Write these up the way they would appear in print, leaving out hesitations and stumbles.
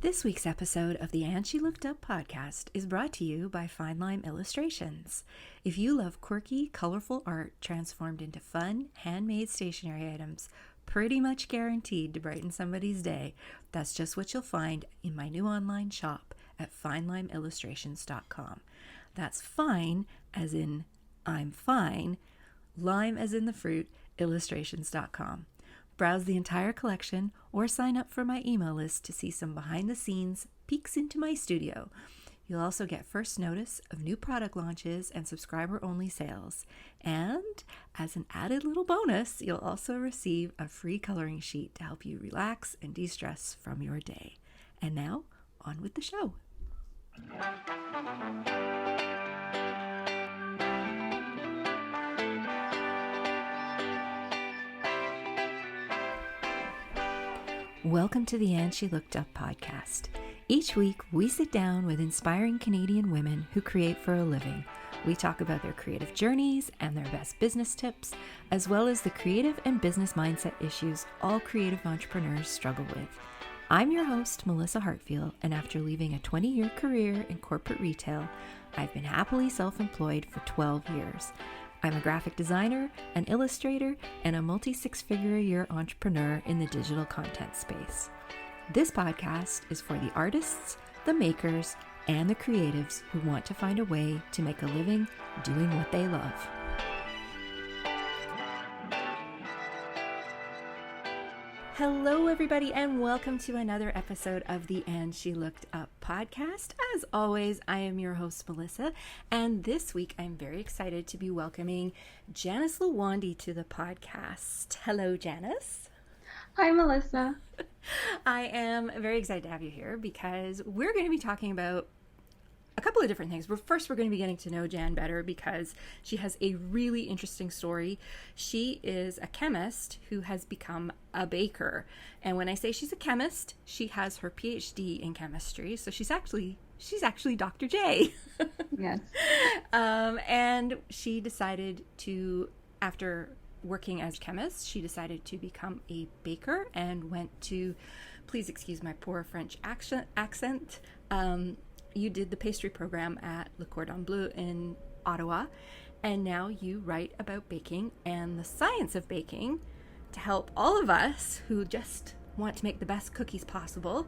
This week's episode of the And She Looked Up podcast is brought to you by Fine Lime Illustrations. If you love quirky, colorful art transformed into fun, handmade stationery items, pretty much guaranteed to brighten somebody's day, that's just what you'll find in my new online shop at finelimeillustrations.com. That's fine as in I'm fine, lime as in the fruit, illustrations.com. Browse the entire collection or sign up for my email list to see some behind-the-scenes peeks into my studio. You'll also get first notice of new product launches and subscriber-only sales. And as an added little bonus, you'll also receive a free coloring sheet to help you relax and de-stress from your day. And now, on with the show. Welcome to the And She Looked Up podcast. Each week, we sit down with inspiring Canadian women who create for a living. We talk about their creative journeys and their best business tips, as well as the creative and business mindset issues all creative entrepreneurs struggle with. I'm your host, Melissa Hartfield, and after leaving a 20-year career in corporate retail, I've been happily self-employed for 12 years. I'm a graphic designer, an illustrator, and a multi-six-figure-a-year entrepreneur in the digital content space. This podcast is for the artists, the makers, and the creatives who want to find a way to make a living doing what they love. Hello, everybody, and welcome to another episode of the And She Looked Up podcast. As always, I am your host, Melissa, and this week I'm very excited to be welcoming Janice Lawandi to the podcast. Hello, Janice. Hi, Melissa. I am very excited to have you here because we're going to be talking about a couple of different things. First, we're going to be getting to know Jan better because she has a really interesting story. She is a chemist who has become a baker. And when I say she's a chemist, she has her PhD in chemistry. So she's actually Dr. J. Yes. And she decided to, after working as a chemist, she decided to become a baker and went to, please excuse my poor French accent, you did the pastry program at Le Cordon Bleu in Ottawa, and now you write about baking and the science of baking to help all of us who just want to make the best cookies possible,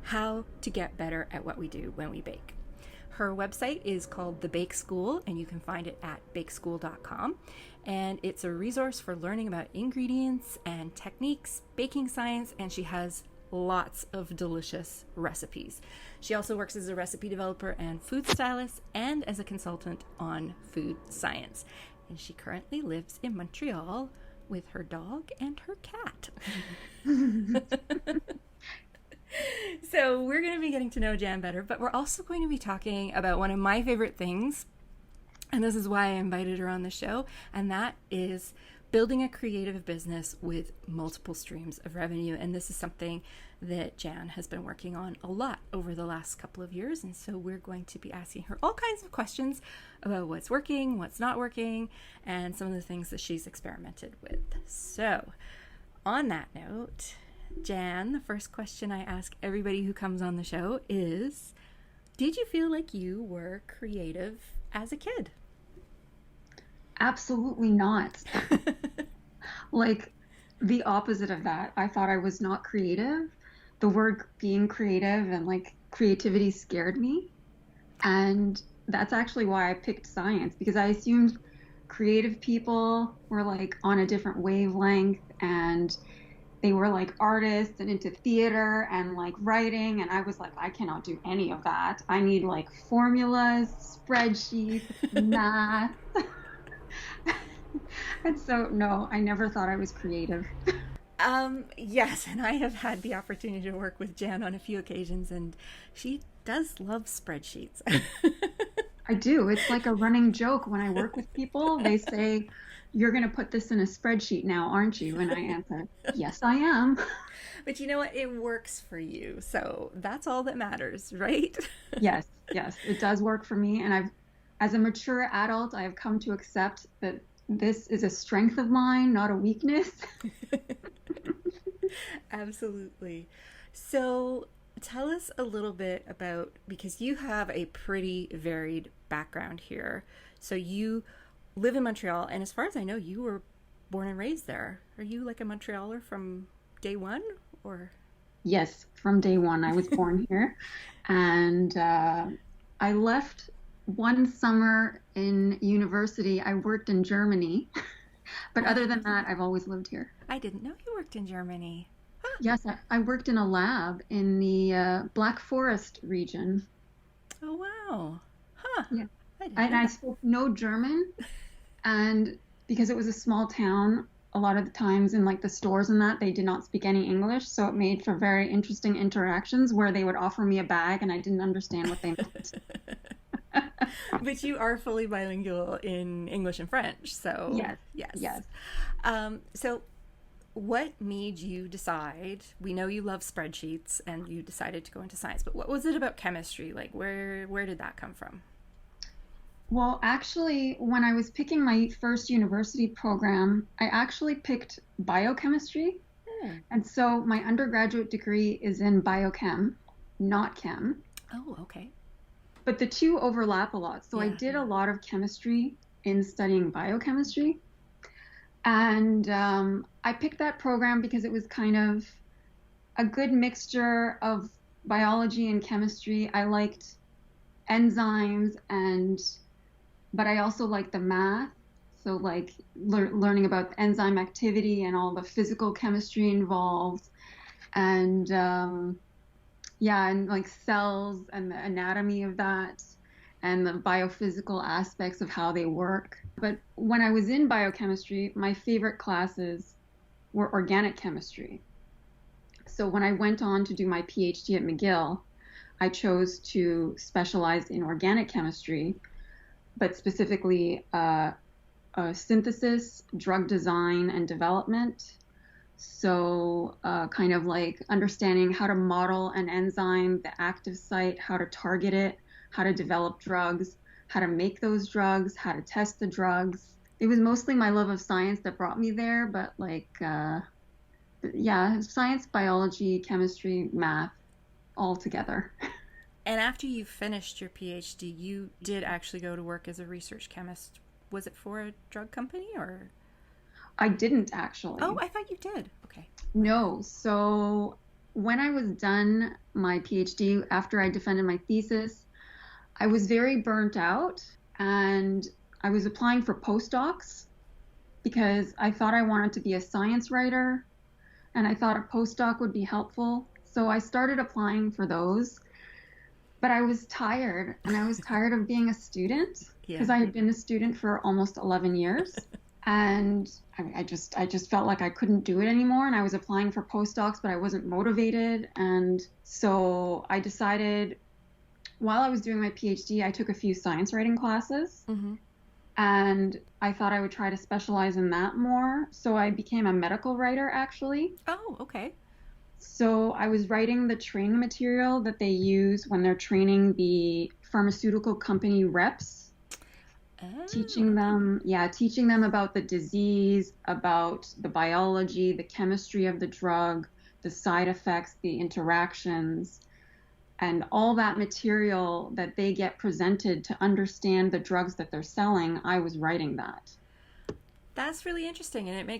how to get better at what we do when we bake. Her website is called The Bake School, and you can find it at bakeschool.com. And it's a resource for learning about ingredients and techniques, baking science, and she has lots of delicious recipes. She also works as a recipe developer and food stylist and as a consultant on food science. And she currently lives in Montreal with her dog and her cat. So we're going to be getting to know Jan better, but we're also going to be talking about one of my favorite things, and this is why I invited her on the show, and that is building a creative business with multiple streams of revenue. And this is something that Jan has been working on a lot over the last couple of years. And so we're going to be asking her all kinds of questions about what's working, what's not working, and some of the things that she's experimented with. So on that note, Jan, the first question I ask everybody who comes on the show is, did you feel like you were creative as a kid? Absolutely not. Like the opposite of that. I thought I was not creative. The word being creative and like creativity scared me. And that's actually why I picked science, because I assumed creative people were like on a different wavelength and they were like artists and into theater and like writing. And I was like, I cannot do any of that. I need like formulas, spreadsheets, math. And so, no, I never thought I was creative. Yes, and I have had the opportunity to work with Jan on a few occasions, and she does love spreadsheets. I do. It's like a running joke when I work with people. They say, you're going to put this in a spreadsheet now, aren't you? And I answer, yes, I am. But you know what? It works for you. So that's all that matters, right? Yes, it does work for me. And as a mature adult, I have come to accept that this is a strength of mine, not a weakness. Absolutely. So tell us a little bit about, because you have a pretty varied background here. So you live in Montreal, and as far as I know, you were born and raised there. Are you like a Montrealer from day one, or? Yes, from day one, I was born here. And I left one summer in university. I worked in Germany. But other than that, I've always lived here. I didn't know you worked in Germany. Huh. Yes, I worked in a lab in the Black Forest region. Oh, wow. Huh. Yeah. I didn't And know I that. spoke no German. And because it was a small town, a lot of the times in like the stores and that, they did not speak any English. So it made for very interesting interactions where they would offer me a bag and I didn't understand what they meant. But you are fully bilingual in English and French, so Yes, yes. yes. So what made you decide? We know you love spreadsheets, and you decided to go into science. But what was it about chemistry? Like, where did that come from? Well, actually, when I was picking my first university program, I actually picked biochemistry. Hmm. And so my undergraduate degree is in biochem, not chem. Oh, okay. But the two overlap a lot. So I Yeah. did a lot of chemistry in studying biochemistry. And I picked that program because it was kind of a good mixture of biology and chemistry. I liked enzymes but I also liked the math. So like learning about enzyme activity and all the physical chemistry involved. And yeah, and like cells and the anatomy of that and the biophysical aspects of how they work. But when I was in biochemistry, my favorite classes were organic chemistry. So when I went on to do my PhD at McGill, I chose to specialize in organic chemistry, but specifically synthesis, drug design, and development. So kind of like understanding how to model an enzyme, the active site, how to target it, how to develop drugs, how to make those drugs, how to test the drugs. It was mostly my love of science that brought me there, but like, yeah, science, biology, chemistry, math, all together. And after you finished your PhD, you did actually go to work as a research chemist. Was it for a drug company, or? I didn't Oh, actually. I thought you did. Okay. No. So when I was done my PhD, after I defended my thesis, I was very burnt out and I was applying for postdocs because I thought I wanted to be a science writer and I thought a postdoc would be helpful. So I started applying for those, but I was tired and I was tired of being a student Yeah. because I had been a student for almost 11 years. And I just felt like I couldn't do it anymore. And I was applying for postdocs, but I wasn't motivated. And so I decided while I was doing my PhD, I took a few science writing classes Mm-hmm. and I thought I would try to specialize in that more. So I became a medical writer actually. Oh, okay. So I was writing the training material that they use when they're training the pharmaceutical company reps, Oh, teaching them about the disease, about the biology, the chemistry of the drug, the side effects, the interactions, and all that material that they get presented to understand the drugs that they're selling. I was writing that. that's really interesting, and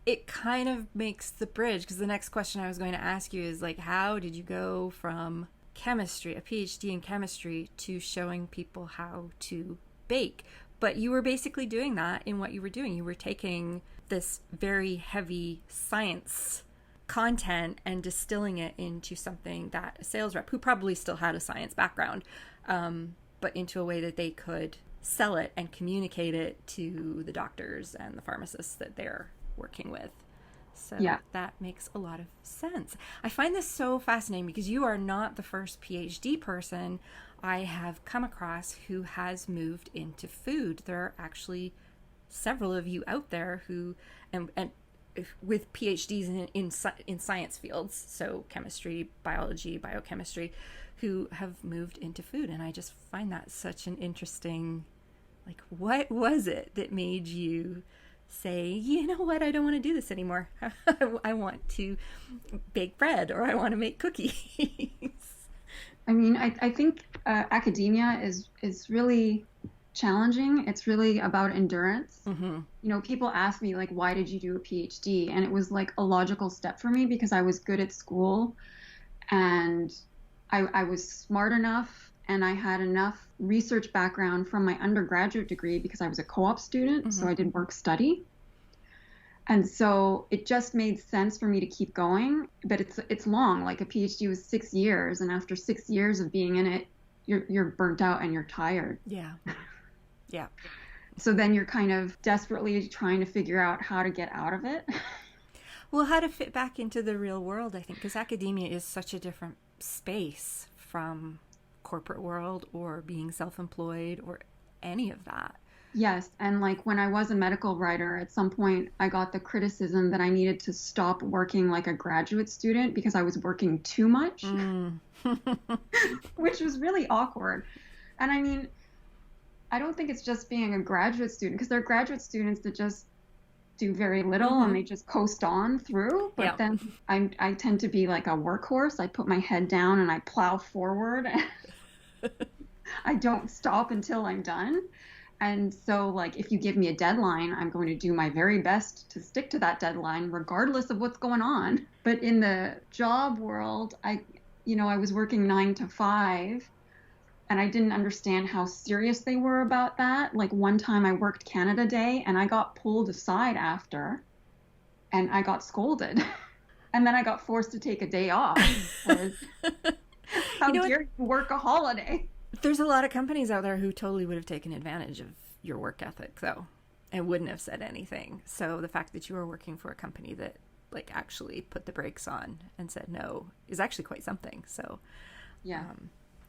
it kind of makes the bridge, because the next question I was going to ask you is like, how did you go from chemistry, a PhD in chemistry, to showing people how to bake? But you were basically doing that in what you were doing. You were taking this very heavy science content and distilling it into something that a sales rep, who probably still had a science background, but into a way that they could sell it and communicate it to the doctors and the pharmacists that they're working with. So Yeah. that makes a lot of sense. I find this so fascinating because you are not the first PhD person I have come across who has moved into food. There are actually several of you out there who, and with PhDs in science fields, so chemistry, biology, biochemistry, who have moved into food. And I just find that such an interesting, like, what was it that made you say, you know what, I don't want to do this anymore. I want to bake bread, or I want to make cookies. I mean, I think academia is really challenging. It's really about endurance. Mm-hmm. You know, people ask me like, why did you do a PhD? And it was like a logical step for me because I was good at school and I was smart enough and I had enough research background from my undergraduate degree because I was a co-op student, so Mm-hmm. I did work study. And so it just made sense for me to keep going, but it's long. Like a PhD was 6 years, and after 6 years of being in it, you're burnt out and you're tired. Yeah. Yeah. So then you're kind of desperately trying to figure out how to get out of it. Well, how to fit back into the real world, I think, because academia is such a different space from corporate world or being self-employed or any of that. Yes, and like when I was a medical writer, at some point I got the criticism that I needed to stop working like a graduate student because I was working too much, Mm. which was really awkward. And I mean, I don't think it's just being a graduate student because there are graduate students that just do very little and Mm-hmm. they just coast on through. Yeah. But then I tend to be like a workhorse. I put my head down and I plow forward. I don't stop until I'm done. And so, like, if you give me a deadline, I'm going to do my very best to stick to that deadline, regardless of what's going on. But in the job world, I was working 9 to 5, and I didn't understand how serious they were about that. Like, one time I worked Canada Day, and I got pulled aside after, and I got scolded. And then I got forced to take a day off because how You know what? dare you work a holiday? There's a lot of companies out there who totally would have taken advantage of your work ethic, though, and wouldn't have said anything. So the fact that you were working for a company that like actually put the brakes on and said no is actually quite something. So Yeah,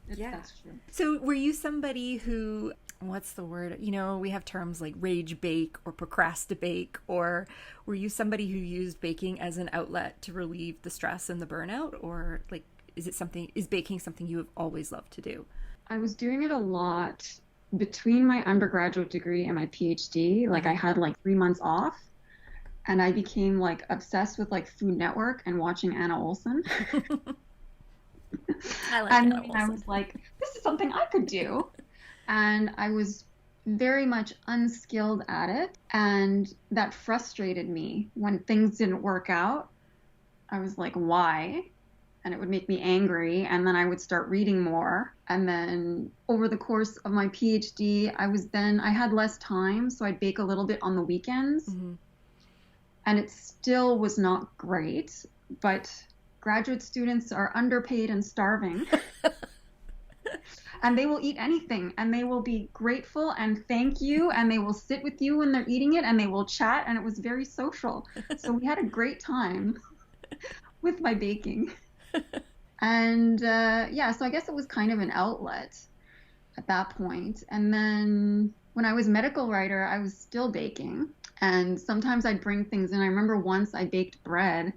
yeah. that's true. So were you somebody who, what's the word? You know, we have terms like rage bake or procrastinate, or were you somebody who used baking as an outlet to relieve the stress and the burnout, or like is baking something you have always loved to do? I was doing it a lot between my undergraduate degree and my PhD. Like I had like 3 months off and I became like obsessed with like Food Network and watching Anna Olsen. I like And Anna then I Olsen. was like, this is something I could do. And I was very much unskilled at it. And that frustrated me when things didn't work out. I was like, why? And it would make me angry. And then I would start reading more. And then over the course of my PhD, I had less time. So I'd bake a little bit on the weekends. Mm-hmm. And it still was not great. But graduate students are underpaid and starving. And they will eat anything. And they will be grateful and thank you. And they will sit with you when they're eating it. And they will chat. And it was very social. So we had a great time with my baking. And so I guess it was kind of an outlet at that point. And then when I was medical writer, I was still baking. And sometimes I'd bring things in. I remember once I baked bread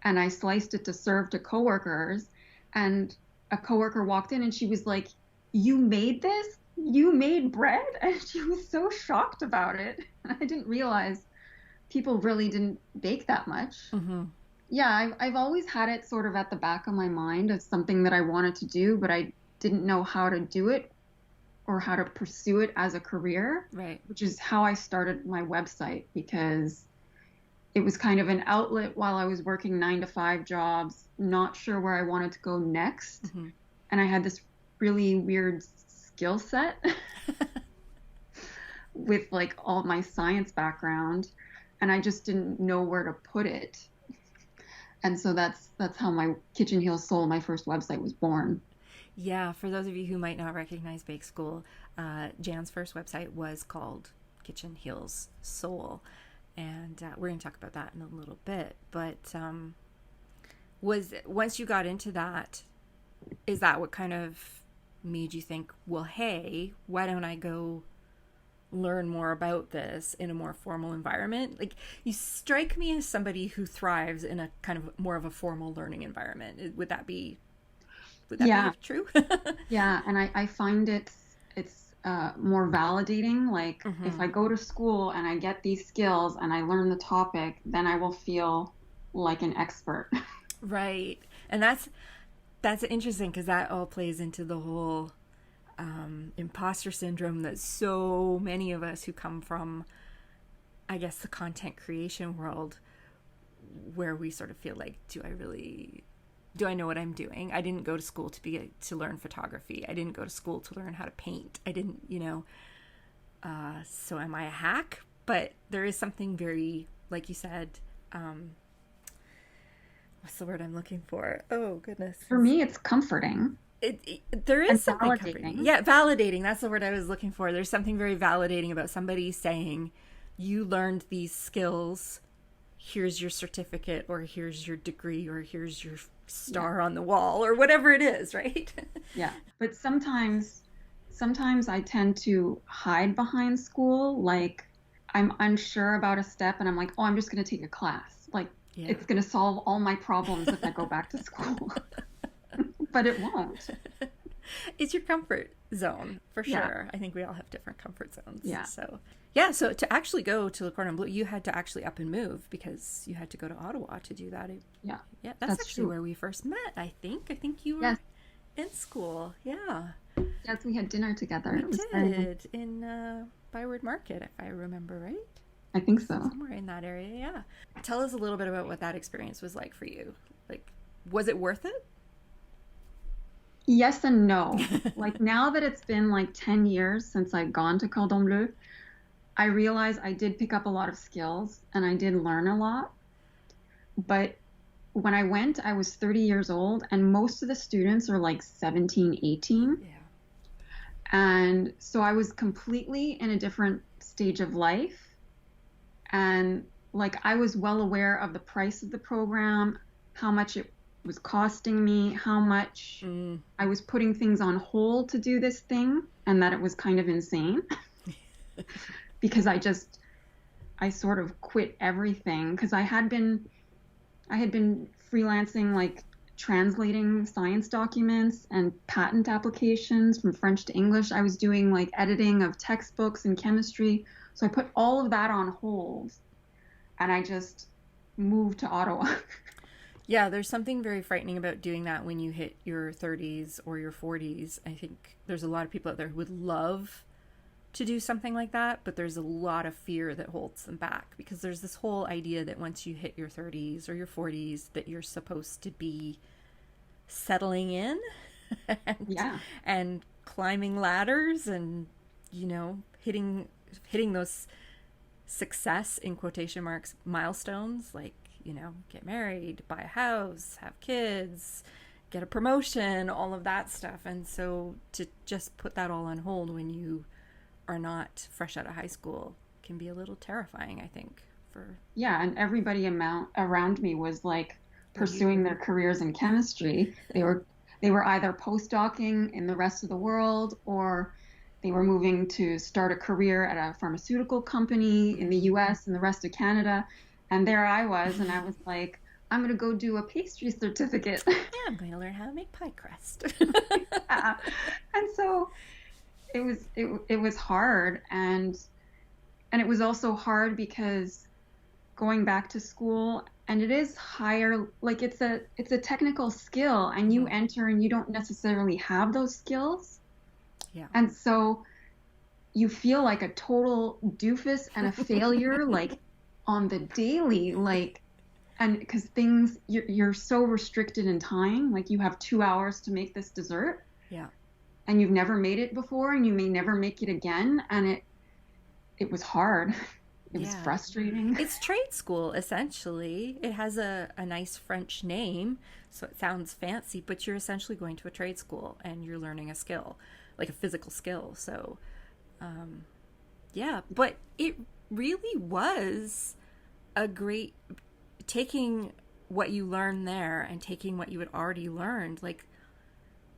and I sliced it to serve to coworkers. And a coworker walked in and she was like, "You made this? You made bread?" And she was so shocked about it. And I didn't realize people really didn't bake that much. Mm-hmm. Yeah, I've always had it sort of at the back of my mind as something that I wanted to do, but I didn't know how to do it or how to pursue it as a career, Right. which is how I started my website because it was kind of an outlet while I was working 9 to 5 jobs, not sure where I wanted to go next. Mm-hmm. And I had this really weird skill set with like all my science background, and I just didn't know where to put it. And so that's how my Kitchen Heals Soul, my first website, was born. Yeah, for those of you who might not recognize Bake School, Jan's first website was called Kitchen Heals Soul, and we're going to talk about that in a little bit. But once you got into that, is that what kind of made you think, well, hey, why don't I go learn more about this in a more formal environment? Like, you strike me as somebody who thrives in a kind of more of a formal learning environment. Would that be Yeah. be true? Yeah, and I find it's more validating. Like Mm-hmm. if I go to school and I get these skills and I learn the topic, then I will feel like an expert. Right. And that's That's interesting because that all plays into the whole imposter syndrome that so many of us who come from, I guess, the content creation world, where we sort of feel like, do I know what I'm doing? I didn't go to school to learn photography. I didn't go to school to learn how to paint. I didn't, so am I a hack? But there is something very, like you said, what's the word I'm looking for? Oh, goodness. For me, it's comforting. There is And something validating. comforting. Yeah, validating. That's the word I was looking for. There's something very validating about somebody saying, you learned these skills, here's your certificate, or here's your degree, or here's your star on the wall, or whatever it is, right? Yeah. But sometimes I tend to hide behind school. Like, I'm unsure about a step and I'm like, oh, I'm just going to take a class. Like, it's going to solve all my problems if I go back to school. But it won't. It's your comfort zone, for sure. Yeah. I think we all have different comfort zones. Yeah. So to actually go to Le Cordon Bleu, you had to actually up and move because you had to go to Ottawa to do that. Yeah. Yeah, that's actually true. where we first met, I think. I think you were in school. Yeah. Yes, we had dinner together. We did in Byward Market, if I remember right. I think so. Somewhere in that area, yeah. Tell us a little bit about what that experience was like for you. Like, was it worth it? Yes and no. Like, now that it's been like 10 years since I'd gone to Cordon Bleu, I realized I did pick up a lot of skills and I did learn a lot. But when I went, I was 30 years old and most of the students are like 17, 18. Yeah. And so I was completely in a different stage of life. And like, I was well aware of the price of the program, how much it was costing me, how much I was putting things on hold to do this thing, and that it was kind of insane. Because I sort of quit everything because I had been freelancing, like translating science documents and patent applications from French to English. I was doing like editing of textbooks in chemistry. So I put all of that on hold and I just moved to Ottawa. Yeah, there's something very frightening about doing that when you hit your 30s or your 40s. I think there's a lot of people out there who would love to do something like that, but there's a lot of fear that holds them back because there's this whole idea that once you hit your 30s or your 40s that you're supposed to be settling in and climbing ladders and, hitting those success in quotation marks milestones, like, get married, buy a house, have kids, get a promotion, all of that stuff. And so to just put that all on hold when you are not fresh out of high school can be a little terrifying, I think. And everybody around me was like pursuing their careers in chemistry. They were either postdocing in the rest of the world or they were moving to start a career at a pharmaceutical company in the US and the rest of Canada. And there I was, and I was like, I'm going to go do a pastry certificate. Yeah, I'm going to learn how to make pie crust. And so it was hard, and it was also hard because going back to school, and it is higher, like it's a technical skill, and you enter and you don't necessarily have those skills. Yeah. And so you feel like a total doofus and a failure, like on the daily, like, and because you're so restricted in time, like you have 2 hours to make this dessert. Yeah. And you've never made it before and you may never make it again. And it was hard. It was frustrating. It's trade school, essentially. It has a nice French name, so it sounds fancy, but you're essentially going to a trade school and you're learning a skill, like a physical skill. So, but it really was a great, taking what you learned there and taking what you had already learned, like,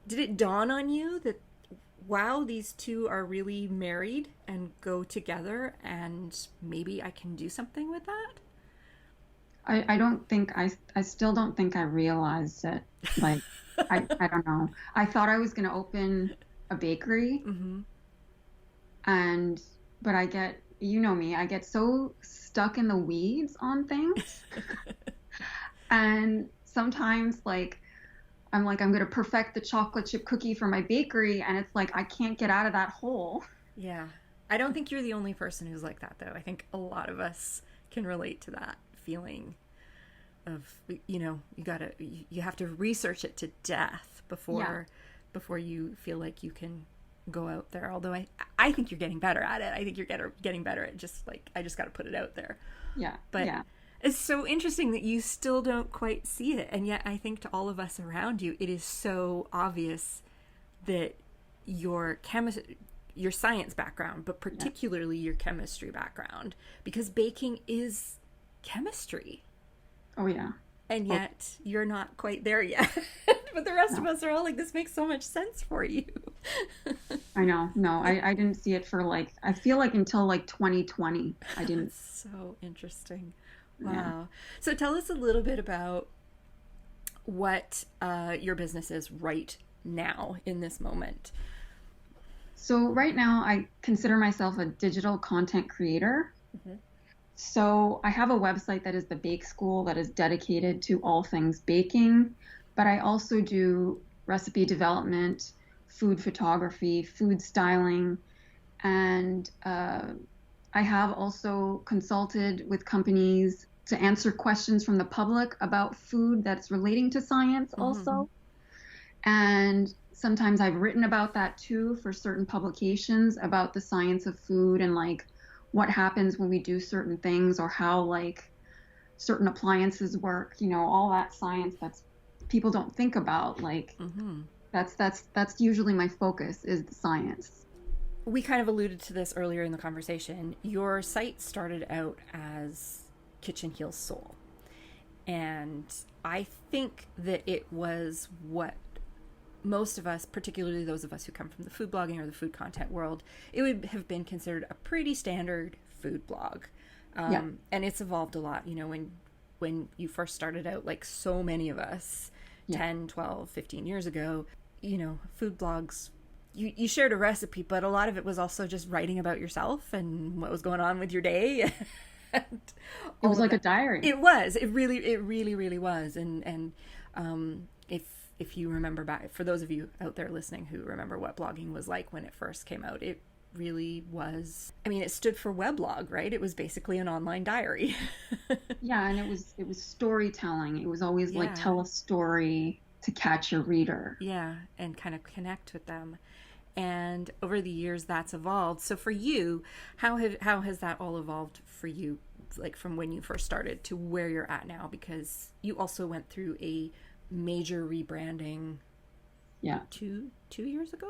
did it dawn on you that, wow, these two are really married and go together and maybe I can do something with that? I still don't think I realized it. Like, I don't know. I thought I was going to open a bakery. Mm-hmm. But I get, me, I get so stuck in the weeds on things. And sometimes, like, I'm like, I'm going to perfect the chocolate chip cookie for my bakery. And it's like, I can't get out of that hole. Yeah. I don't think you're the only person who's like that, though. I think a lot of us can relate to that feeling of, you have to research it to death Yeah. before you feel like you can go out there. Although I think you're getting better at it. I think you're getting better at just like, I just got to put it out there. Yeah. But Yeah. it's so interesting that you still don't quite see it. And yet I think to all of us around you, it is so obvious that your your science background, but Yeah. particularly your chemistry background, because baking is chemistry. Oh, yeah. And Oh, yet you're not quite there yet. But the rest of no. us are all like, this makes so much sense for you. I know. No, I didn't see it for like, I feel like until like 2020. I didn't. That's so interesting. Yeah. Wow. So tell us a little bit about what your business is right now in this moment. So right now, I consider myself a digital content creator. Mm-hmm. So I have a website that is the Bake School that is dedicated to all things baking, but I also do recipe development, food photography, food styling, and I have also consulted with companies to answer questions from the public about food that's relating to science Mm-hmm. also. And sometimes I've written about that too for certain publications about the science of food and like what happens when we do certain things or how like certain appliances work, all that science that's people don't think about. Like Mm-hmm. that's usually my focus is the science. We kind of alluded to this earlier in the conversation. Your site started out as Kitchen Heals Soul. And I think that it was what most of us, particularly those of us who come from the food blogging or the food content world, it would have been considered a pretty standard food blog. Yeah. And it's evolved a lot. When you first started out, like so many of us Yeah. 10, 12, 15 years ago, food blogs, you shared a recipe, but a lot of it was also just writing about yourself and what was going on with your day. And It all was of like a that. diary. It really was. And if you remember back, for those of you out there listening who remember what blogging was like when it first came out, it really was. I mean, it stood for weblog, right? It was basically an online diary. Yeah, and it was storytelling. It was always like Yeah, tell a story to catch your reader. yeah, and kind of connect with them. And over the years, that's evolved. So for you, how has that all evolved for you, like from when you first started to where you're at now? Because you also went through a major rebranding Yeah. two years ago,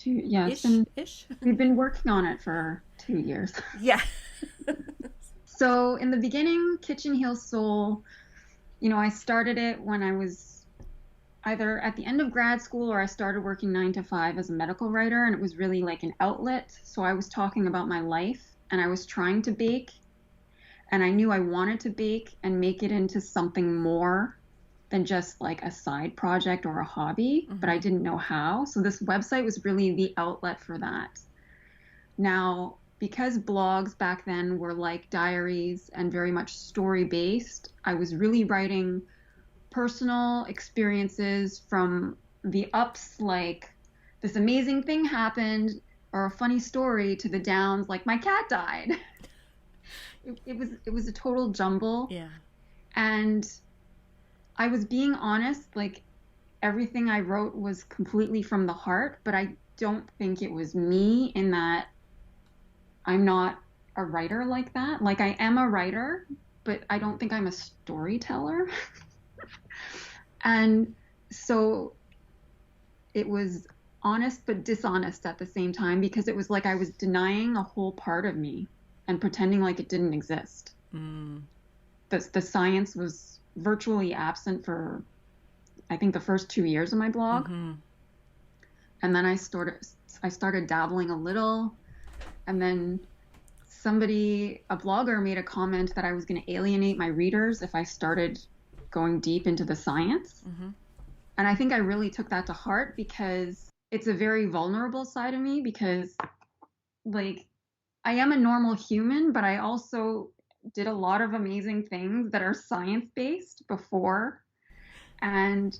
Yeah, ish. we've been working on it for 2 years. Yeah. So in the beginning, Kitchen Heals Soul, I started it when I was either at the end of grad school or I started working 9 to 5 as a medical writer, and it was really like an outlet. So I was talking about my life and I was trying to bake, and I knew I wanted to bake and make it into something more than just like a side project or a hobby, but I Mm-hmm. didn't know how. So this website was really the outlet for that. Now, because blogs back then were like diaries and very much story based, I was really writing personal experiences from the ups, like this amazing thing happened, or a funny story, to the downs, like my cat died. It was a total jumble, Yeah. and I was being honest. Like everything I wrote was completely from the heart, but I don't think it was me in that I'm not a writer like that. Like I am a writer, but I don't think I'm a storyteller. And so it was honest but dishonest at the same time because it was like I was denying a whole part of me and pretending like it didn't exist. Mm. The science was virtually absent for I think the first 2 years of my blog. Mm-hmm. And then I started dabbling a little, and then a blogger made a comment that I was going to alienate my readers if I started going deep into the science. Mm-hmm. And I think I really took that to heart because it's a very vulnerable side of me because like I am a normal human, but I also did a lot of amazing things that are science based before. And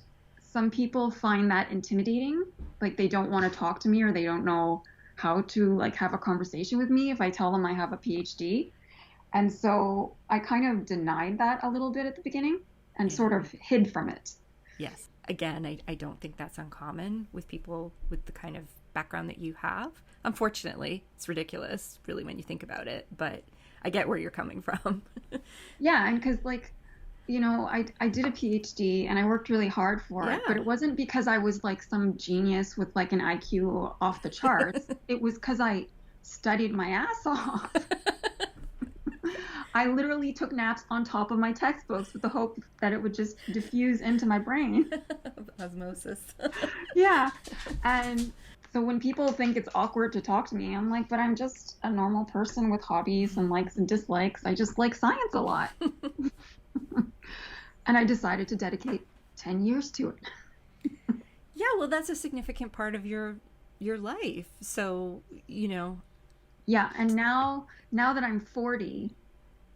some people find that intimidating. Like they don't want to talk to me or they don't know how to like have a conversation with me if I tell them I have a PhD. And so I kind of denied that a little bit at the beginning and Yeah. sort of hid from it. Yes. Again, I don't think that's uncommon with people with the kind of background that you have. Unfortunately, it's ridiculous, really, when you think about it, but I get where you're coming from. Yeah, and because like, I did a PhD and I worked really hard for it, but Yeah. it wasn't because I was like some genius with like an IQ off the charts. It was because I studied my ass off. I literally took naps on top of my textbooks with the hope that it would just diffuse into my brain. Osmosis. Yeah. And so when people think it's awkward to talk to me, I'm like, but I'm just a normal person with hobbies and likes and dislikes. I just like science a lot. And I decided to dedicate 10 years to it. Yeah, well, that's a significant part of your life. So, Yeah, and now that I'm 40,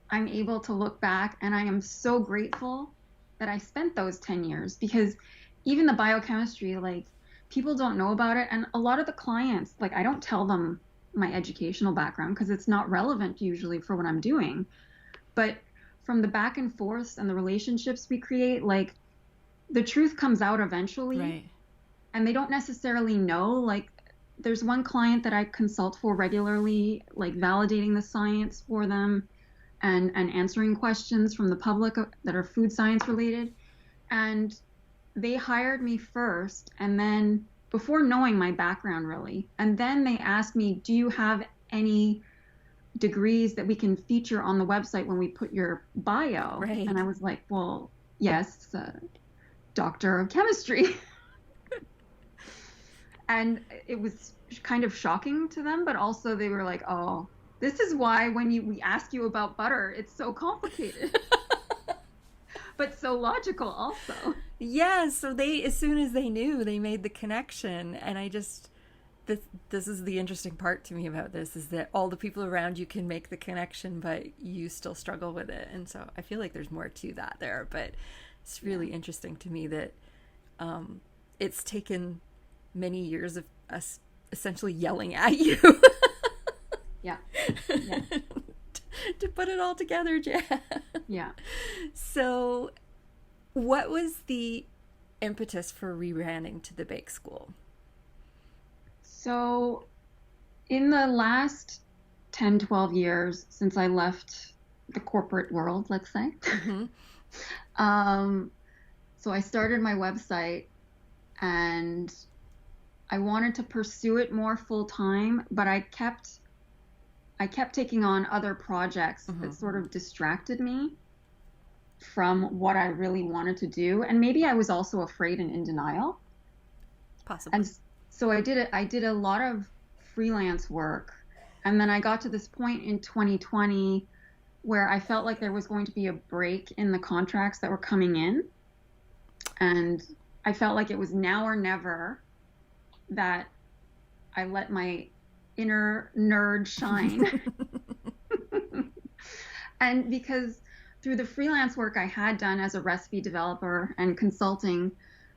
I'm able to look back and I am so grateful that I spent those 10 years because even the biochemistry, like people don't know about it. And a lot of the clients, like I don't tell them my educational background because it's not relevant usually for what I'm doing. But from the back and forths and the relationships we create, like the truth comes out eventually. right. And they don't necessarily know. Like there's one client that I consult for regularly, like validating the science for them and answering questions from the public that are food science related. And they hired me first, and then before knowing my background really, and then they asked me, do you have any degrees that we can feature on the website when we put your bio? Right. And I was like, well, yes, Doctor of Chemistry. And it was kind of shocking to them, but also they were like, oh, this is why when we ask you about butter, it's so complicated, but so logical also. Yeah, so they, as soon as they knew, they made the connection. And this is the interesting part to me about this, is that all the people around you can make the connection, but you still struggle with it. And so I feel like there's more to that there, but it's really interesting to me that it's taken many years of us essentially yelling at you. Yeah. Yeah. To put it all together, Jan. Yeah. So what was the impetus for rebranding to the bake school? So in the last 10, 12 years since I left the corporate world, let's say, so I started my website and I wanted to pursue it more full time, but I kept taking on other projects that sort of distracted me from what I really wanted to do. And maybe I was also afraid and in denial. Possibly. And so I did a lot of freelance work. And then I got to this point in 2020 where I felt like there was going to be a break in the contracts that were coming in. And I felt like it was now or never that I let my inner nerd shine. And because through the freelance work I had done as a recipe developer and consulting,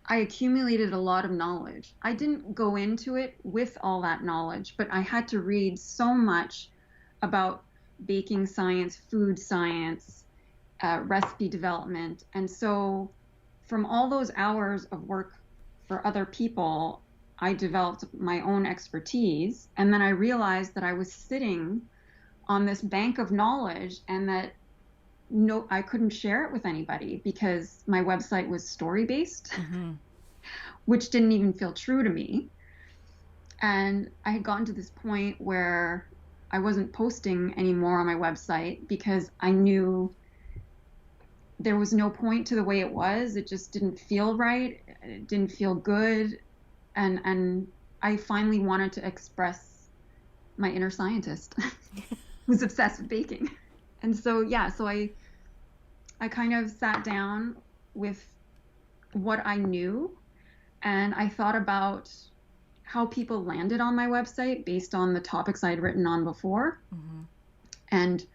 I accumulated a lot of knowledge. I didn't go into it with all that knowledge, but I had to read so much about baking science, food science, recipe development. And so from all those hours of work for other people, I developed my own expertise. And then I realized that I was sitting on this bank of knowledge and that I couldn't share it with anybody because my website was story-based, which didn't even feel true to me. And I had gotten to this point where I wasn't posting anymore on my website because I knew there was no point to the way it was. It just didn't feel right. It didn't feel good. And I finally wanted to express my inner scientist who's obsessed with baking. And so, yeah, so I kind of sat down with what I knew and I thought about how people landed on my website based on the topics I had written on before. And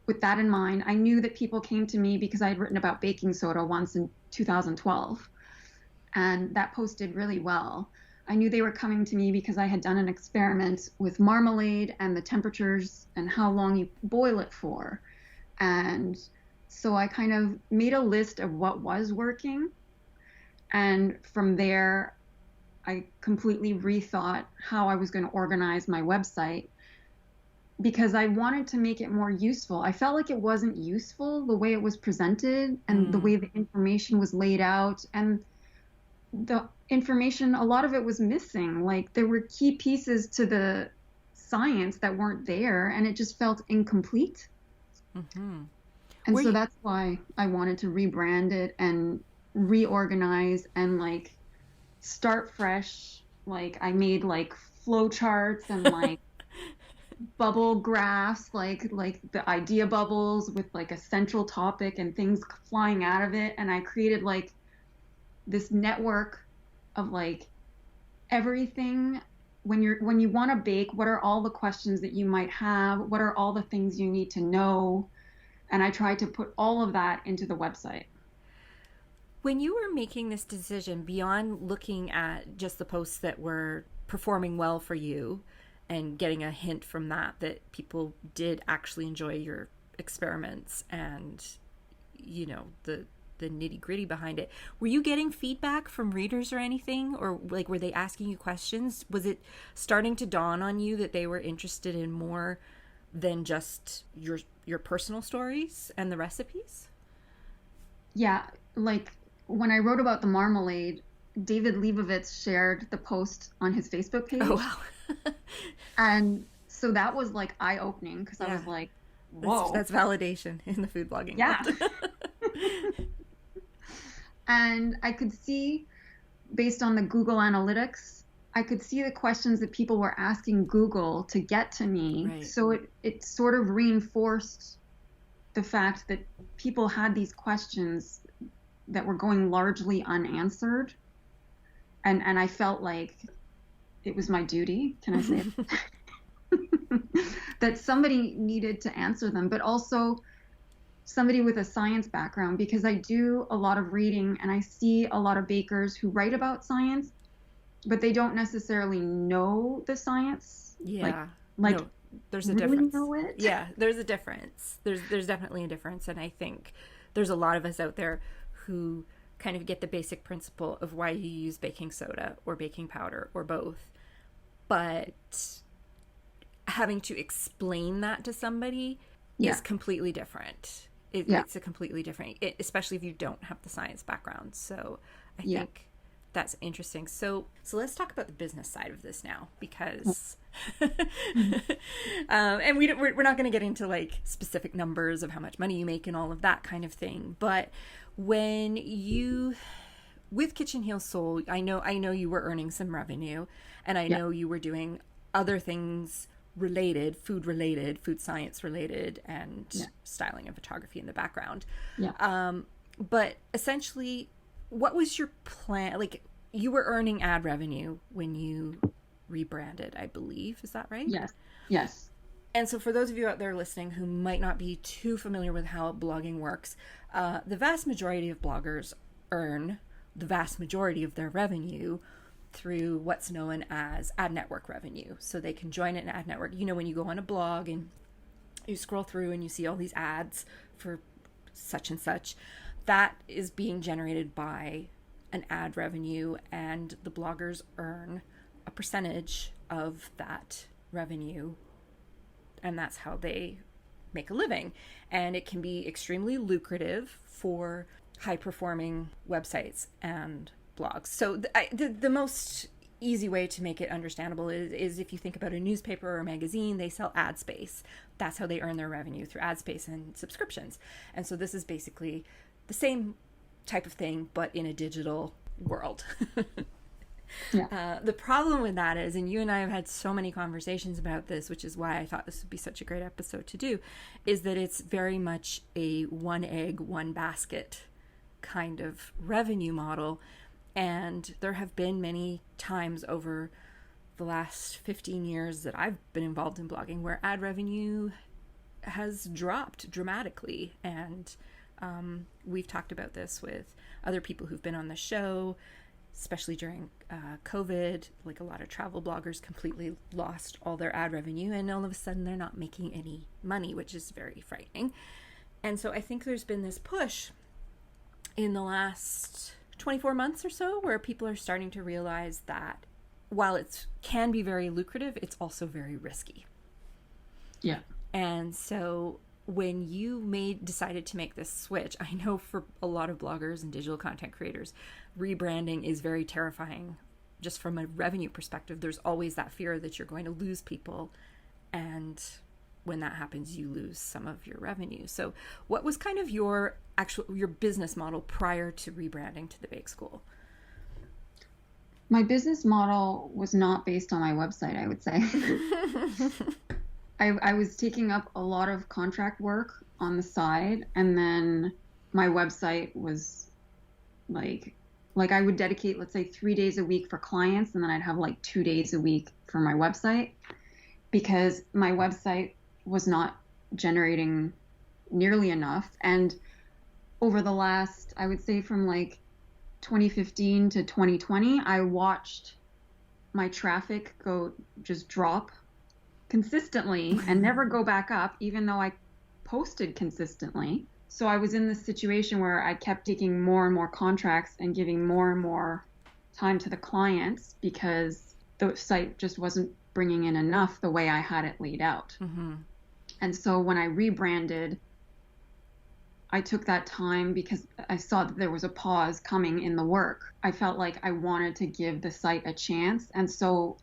with that in mind, I knew that people came to me because I had written about baking soda once in 2012. and that post did really well. I knew they were coming to me because I had done an experiment with marmalade and the temperatures and how long you boil it for. And so I kind of made a list of what was working. And from there, I completely rethought how I was going to organize my website because I wanted to make it more useful. I felt like it wasn't useful the way it was presented and the way the information was laid out. And the information, a lot of it was missing. Like there were key pieces to the science that weren't there, and it just felt incomplete. Mm-hmm. And so that's why I wanted to rebrand it and reorganize and like start fresh. Like I made like flow charts and like bubble graphs, like the idea bubbles with like a central topic and things flying out of it. And I created like this network of like everything. When you want to bake, what are all the questions that you might have? What are all the things you need to know? And I tried to put all of that into the website. When you were making this decision, beyond looking at just the posts that were performing well for you and getting a hint from that people did actually enjoy your experiments and, you know, the nitty gritty behind it, were you getting feedback from readers or anything? Or like, were they asking you questions? Was it starting to dawn on you that they were interested in more than just your personal stories and the recipes? Yeah, like when I wrote about the marmalade, David Leibovitz shared the post on his Facebook page. Oh, wow. And so that was like eye-opening because I was like, whoa. That's validation in the food blogging world. And I could see, based on the Google Analytics, I could see the questions that people were asking Google to get to me. Right. So it sort of reinforced the fact that people had these questions that were going largely unanswered. And I felt like it was my duty, can I say it? That somebody needed to answer them, but also somebody with a science background, because I do a lot of reading and I see a lot of bakers who write about science, but they don't necessarily know the science. Yeah. Like no, there's a really difference. Know it? Yeah, there's a difference. There's definitely a difference. And I think there's a lot of us out there who kind of get the basic principle of why you use baking soda or baking powder or both. But having to explain that to somebody is completely different. It's a completely different, especially if you don't have the science background. So I think that's interesting. So let's talk about the business side of this now, because, and we're not going to get into like specific numbers of how much money you make and all of that kind of thing. But when you, with Kitchen Heals Soul, I know you were earning some revenue, and I know you were doing other things related, food science related, and styling and photography in the background. But essentially, what was your plan? Like, you were earning ad revenue when you rebranded, I believe. Is that right? Yes. And so for those of you out there listening who might not be too familiar with how blogging works, the vast majority of bloggers earn the vast majority of their revenue through what's known as ad network revenue. So they can join an ad network. You know, when you go on a blog and you scroll through and you see all these ads for such and such, that is being generated by an ad revenue, and the bloggers earn a percentage of that revenue, and that's how they make a living. And it can be extremely lucrative for high performing websites and blogs. So the most easy way to make it understandable is if you think about a newspaper or a magazine, they sell ad space. That's how they earn their revenue, through ad space and subscriptions. And so this is basically the same type of thing, but in a digital world. The problem with that is, and you and I have had so many conversations about this, which is why I thought this would be such a great episode to do, is that it's very much a one egg, one basket kind of revenue model. And there have been many times over the last 15 years that I've been involved in blogging where ad revenue has dropped dramatically. And we've talked about this with other people who've been on the show. especially during COVID, like a lot of travel bloggers completely lost all their ad revenue, and all of a sudden they're not making any money, which is very frightening. And so I think there's been this push in the last 24 months or so where people are starting to realize that while it can be very lucrative, it's also very risky. Yeah. And so when you decided to make this switch, I know for a lot of bloggers and digital content creators, rebranding is very terrifying. Just from a revenue perspective, there's always that fear that you're going to lose people, and when that happens, you lose some of your revenue. So what was kind of your business model prior to rebranding to the Bake School? My business model was not based on my website, I would say. I was taking up a lot of contract work on the side, and then my website was like I would dedicate, let's say, 3 days a week for clients, and then I'd have like 2 days a week for my website, because my website was not generating nearly enough. And over the last, I would say from like 2015 to 2020, I watched my traffic just drop consistently and never go back up, even though I posted consistently. So I was in this situation where I kept taking more and more contracts and giving more and more time to the clients because the site just wasn't bringing in enough the way I had it laid out. Mm-hmm. And so when I rebranded, I took that time because I saw that there was a pause coming in the work. I felt like I wanted to give the site a chance. And so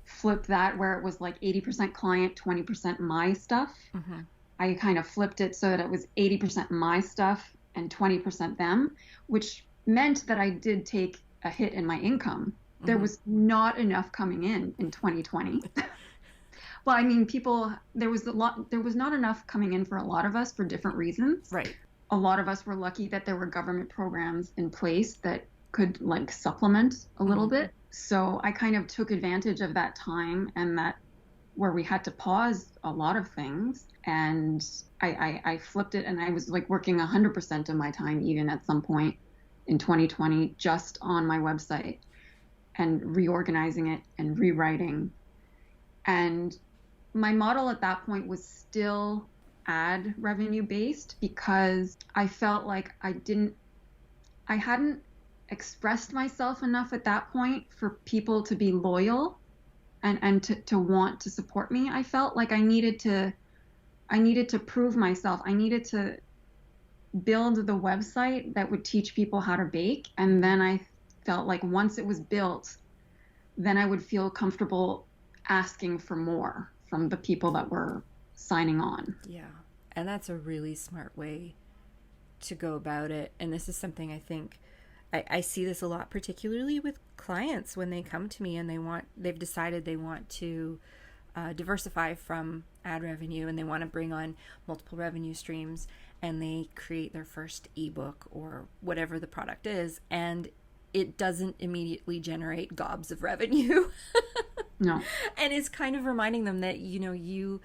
flipped that where it was like 80% client, 20% my stuff. Mm-hmm. I kind of flipped it so that it was 80% my stuff and 20% them, which meant that I did take a hit in my income. Mm-hmm. There was not enough coming in 2020. Well, I mean, there was not enough coming in for a lot of us for different reasons. Right. A lot of us were lucky that there were government programs in place that could like supplement a little bit. So I kind of took advantage of that time and that where we had to pause a lot of things. And I flipped it, and I was like working 100% of my time, even at some point in 2020, just on my website and reorganizing it and rewriting. And my model at that point was still ad revenue based because I felt like I hadn't expressed myself enough at that point for people to be loyal and to want to support me. I felt like I needed to prove myself. I needed to build the website that would teach people how to bake. And then I felt like once it was built, then I would feel comfortable asking for more from the people that were signing on. Yeah. And that's a really smart way to go about it. And this is something I think I see this a lot, particularly with clients when they come to me and they've decided they want to diversify from ad revenue and they want to bring on multiple revenue streams, and they create their first ebook or whatever the product is, and it doesn't immediately generate gobs of revenue. No. And it's kind of reminding them that, you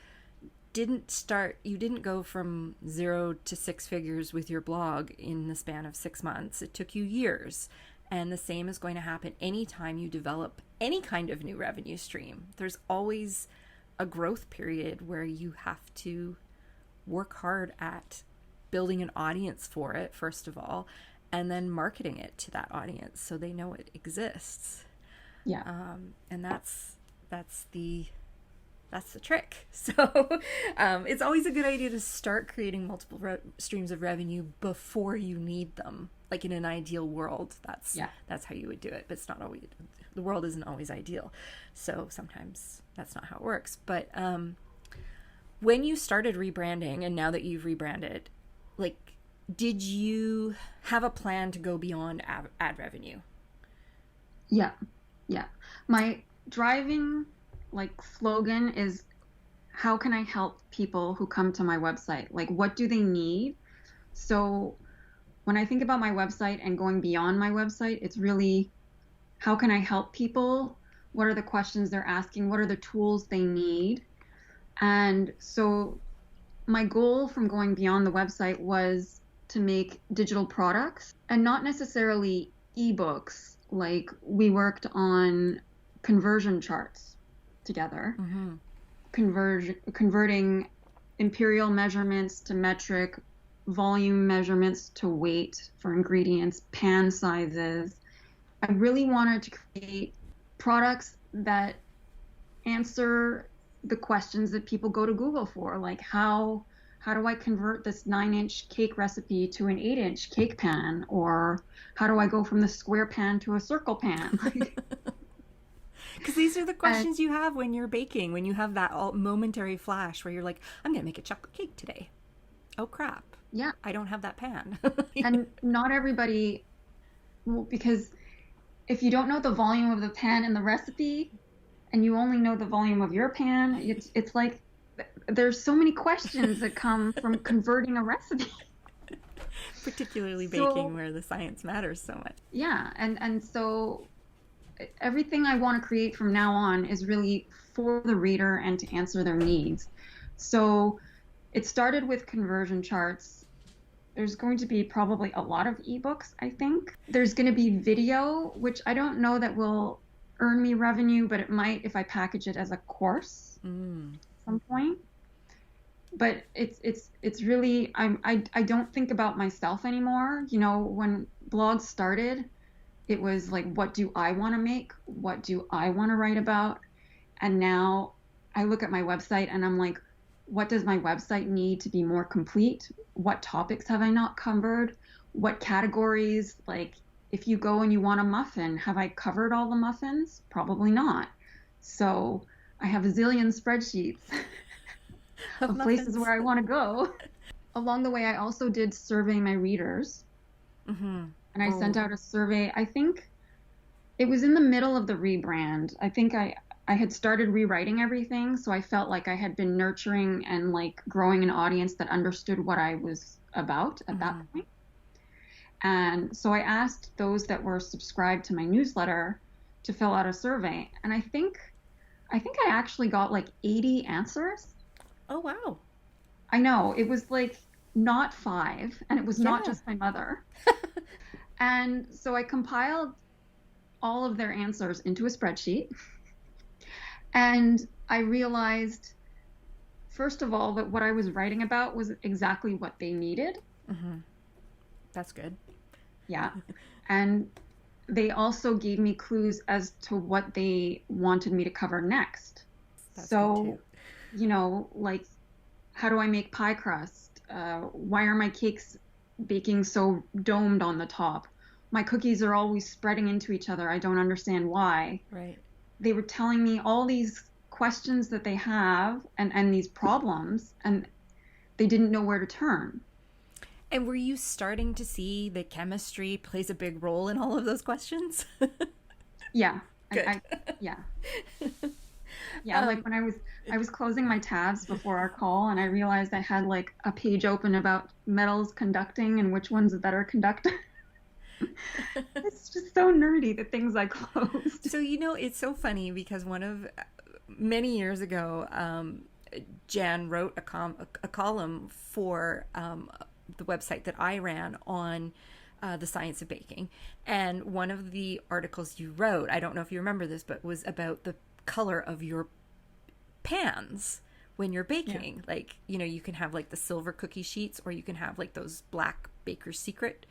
didn't go from 0 to 6 figures with your blog in the span of 6 months. It took you years. And the same is going to happen anytime you develop any kind of new revenue stream. There's always a growth period where you have to work hard at building an audience for it, first of all, and then marketing it to that audience so they know it exists. Yeah. And that's the trick. So it's always a good idea to start creating multiple streams of revenue before you need them. Like in an ideal world, that's how you would do it. But it's not always, the world isn't always ideal. So sometimes that's not how it works. But when you started rebranding, and now that you've rebranded, like, did you have a plan to go beyond ad revenue? Yeah. My driving slogan is, how can I help people who come to my website? Like, what do they need? So when I think about my website and going beyond my website, it's really, how can I help people? What are the questions they're asking? What are the tools they need? And so my goal from going beyond the website was to make digital products, and not necessarily ebooks Like we worked on conversion charts together, Mm-hmm. converting imperial measurements to metric, volume measurements to weight for ingredients, pan sizes. I really wanted to create products that answer the questions that people go to Google for, like how do I convert this 9-inch cake recipe to an 8-inch cake pan, or how do I go from the square pan to a circle pan? Because these are the And questions you have when you're baking, when you have that momentary flash where you're like, I'm going to make a chocolate cake today. Oh, crap. yeah, I don't have that pan. and not everybody, well, because if you don't know the volume of the pan in the recipe and you only know the volume of your pan, it's like there's so many questions that come from converting a recipe. Particularly baking So where the science matters so much. yeah, and so everything I want to create from now on is really for the reader and to answer their needs. So it started with conversion charts. There's going to be probably a lot of ebooks, I think. There's going to be video, which I don't know that will earn me revenue, but it might if I package it as a course Mm. at some point. But it's really I don't think about myself anymore. You know, when blogs started, it was like, what do I want to make? What do I want to write about? And now I look at my website and I'm like, what does my website need to be more complete? What topics have I not covered? What categories? Like, if you go and you want a muffin, have I covered all the muffins? Probably not. So I have a zillion spreadsheets Of of places muffins. where I want to go. Along the way, I also did survey my readers, Mm-hmm. and I sent Oh, out a survey. I think it was in the middle of the rebrand. I think I had started rewriting everything, so I felt like I had been nurturing and like growing an audience that understood what I was about at that mm-hmm. point. And so I asked those that were subscribed to my newsletter to fill out a survey, and I think I actually got like 80 answers. Oh, wow. I know, it was like not five, and it was not Yeah. just my mother. And so I compiled all of their answers into a spreadsheet. And I realized, first of all, that what I was writing about was exactly what they needed. Mm-hmm. That's good. Yeah. And they also gave me clues as to what they wanted me to cover next. That's good too. So, you know, like, how do I make pie crust? Why are my cakes baking so domed on the top? My cookies are always spreading into each other. I don't understand why. Right. They were telling me all these questions that they have and these problems, and they didn't know where to turn. And were you starting to see that chemistry plays a big role in all of those questions? Yeah. Good. Yeah. Yeah, like when I was closing my tabs before our call and I realized I had like a page open about metals conducting and which one's a better conductor. It's just so nerdy, the things I closed. So, it's so funny because one of many years ago, Jan wrote a column for the website that I ran on the science of baking. And one of the articles you wrote, I don't know if you remember this, but was about the color of your pans when you're Yeah. baking. Like, you can have like the silver cookie sheets, or you can have like those black Baker's Secret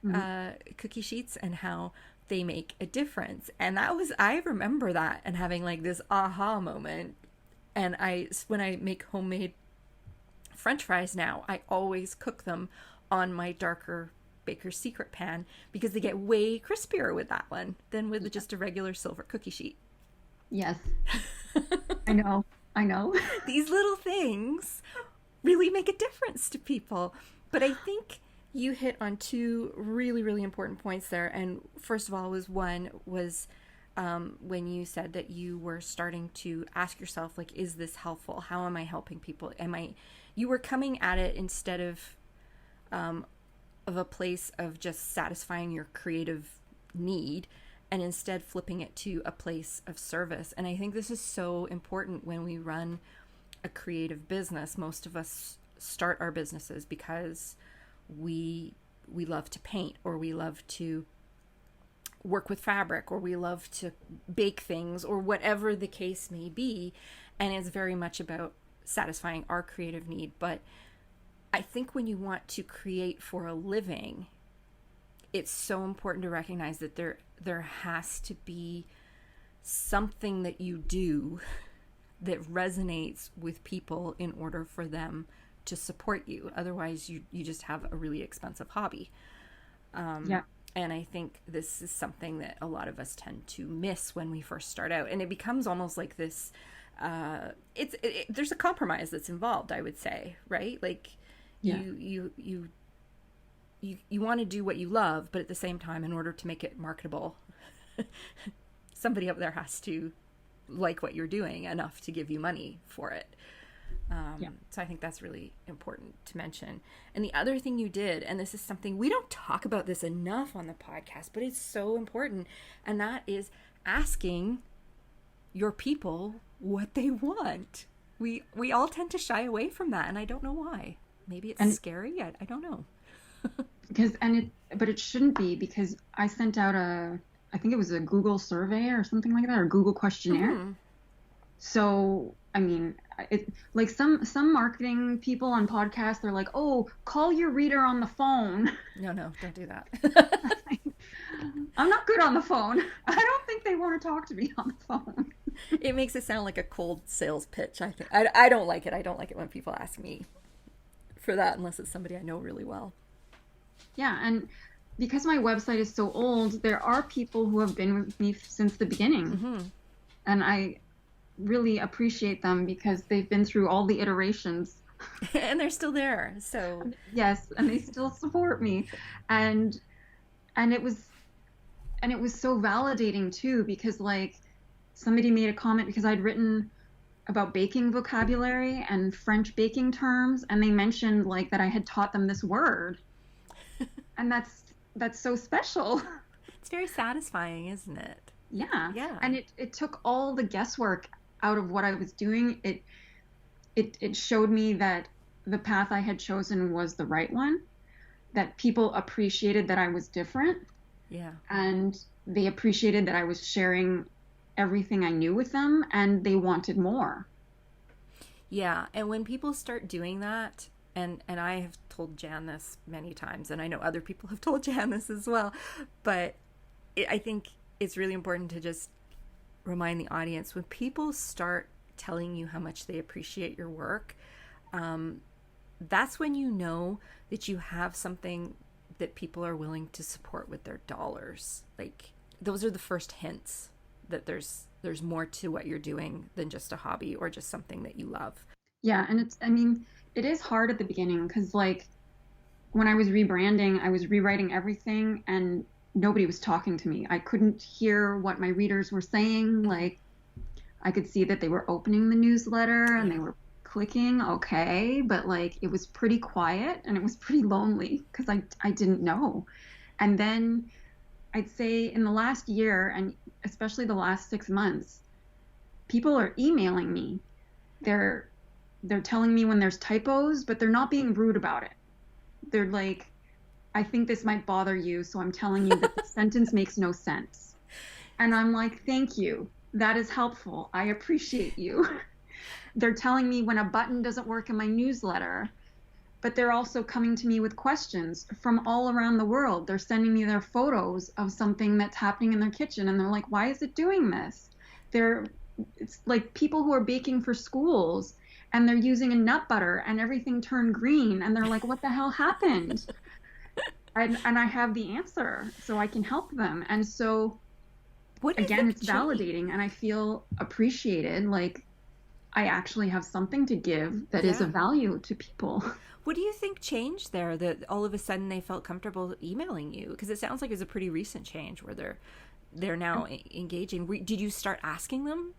Mhm. cookie sheets, and how they make a difference. And I remember that and having like this aha moment. And when I make homemade French fries now, I always cook them on my darker Baker's Secret pan because they get way crispier with that one than with Yeah. just a regular silver cookie sheet. Yes, I know. I know. These little things really make a difference to people. But I think you hit on two really, really important points there. And first of all, was when you said that you were starting to ask yourself, like, is this helpful? How am I helping people? You were coming at it instead of a place of just satisfying your creative need, and instead flipping it to a place of service. And I think this is so important when we run a creative business. Most of us start our businesses because we love to paint, or we love to work with fabric, or we love to bake things, or whatever the case may be. And it's very much about satisfying our creative need. But I think when you want to create for a living, it's so important to recognize that there has to be something that you do that resonates with people in order for them to support you. Otherwise, you just have a really expensive hobby. And I think this is something that a lot of us tend to miss when we first start out. And it becomes almost like this, there's a compromise that's involved, I would say, right? Like you want to do what you love, but at the same time, in order to make it marketable, somebody up there has to like what you're doing enough to give you money for it. So I think that's really important to mention. And the other thing you did, and this is something we don't talk about this enough on the podcast, but it's so important, and that is asking your people what they want. We all tend to shy away from that, and I don't know why. Maybe it's scary. I don't know. But it shouldn't be, because I sent out I think it was a Google survey or something like that, or Google questionnaire. Mm-hmm. So, I mean, like some marketing people on podcasts, they're like, oh, call your reader on the phone. No, don't do that. I'm not good on the phone. I don't think they want to talk to me on the phone. It makes it sound like a cold sales pitch, I think. I don't like it. I don't like it when people ask me for that, unless it's somebody I know really well. Yeah, and because my website is so old, there are people who have been with me since the beginning. Mm-hmm. And I really appreciate them, because they've been through all the iterations. And they're still there. So yes, and they still support me. And it was so validating too, because like somebody made a comment, because I'd written about baking vocabulary and French baking terms, and they mentioned like that I had taught them this word. And that's so special. It's very satisfying, isn't it? Yeah. And it took all the guesswork out of what I was doing. It showed me that the path I had chosen was the right one, that people appreciated that I was different. Yeah. And they appreciated that I was sharing everything I knew with them, and they wanted more. Yeah. And when people start doing that, and I have told Jan this many times, and I know other people have told Jan this as well, but I think it's really important to just remind the audience, when people start telling you how much they appreciate your work, that's when you know that you have something that people are willing to support with their dollars. Like, those are the first hints that there's more to what you're doing than just a hobby or just something that you love. Yeah, and it is hard at the beginning, because like when I was rebranding, I was rewriting everything, and nobody was talking to me. I couldn't hear what my readers were saying. Like, I could see that they were opening the newsletter and they were clicking, okay, but like it was pretty quiet, and it was pretty lonely, because I didn't know. And then I'd say in the last year, and especially the last 6 months, people are emailing me. They're telling me when there's typos, but they're not being rude about it. They're like, I think this might bother you, so I'm telling you that the sentence makes no sense. And I'm like, thank you. That is helpful. I appreciate you. They're telling me when a button doesn't work in my newsletter, but they're also coming to me with questions from all around the world. They're sending me their photos of something that's happening in their kitchen, and they're like, why is it doing this? It's like people who are baking for schools, and they're using a nut butter, and everything turned green, and they're like, what the hell happened? And I have the answer, so I can help them. And so, again, it's validating, and I feel appreciated. Like, I actually have something to give that is of value to people. What do you think changed there, that all of a sudden they felt comfortable emailing you? Because it sounds like it's a pretty recent change where they're now engaging. Did you start asking them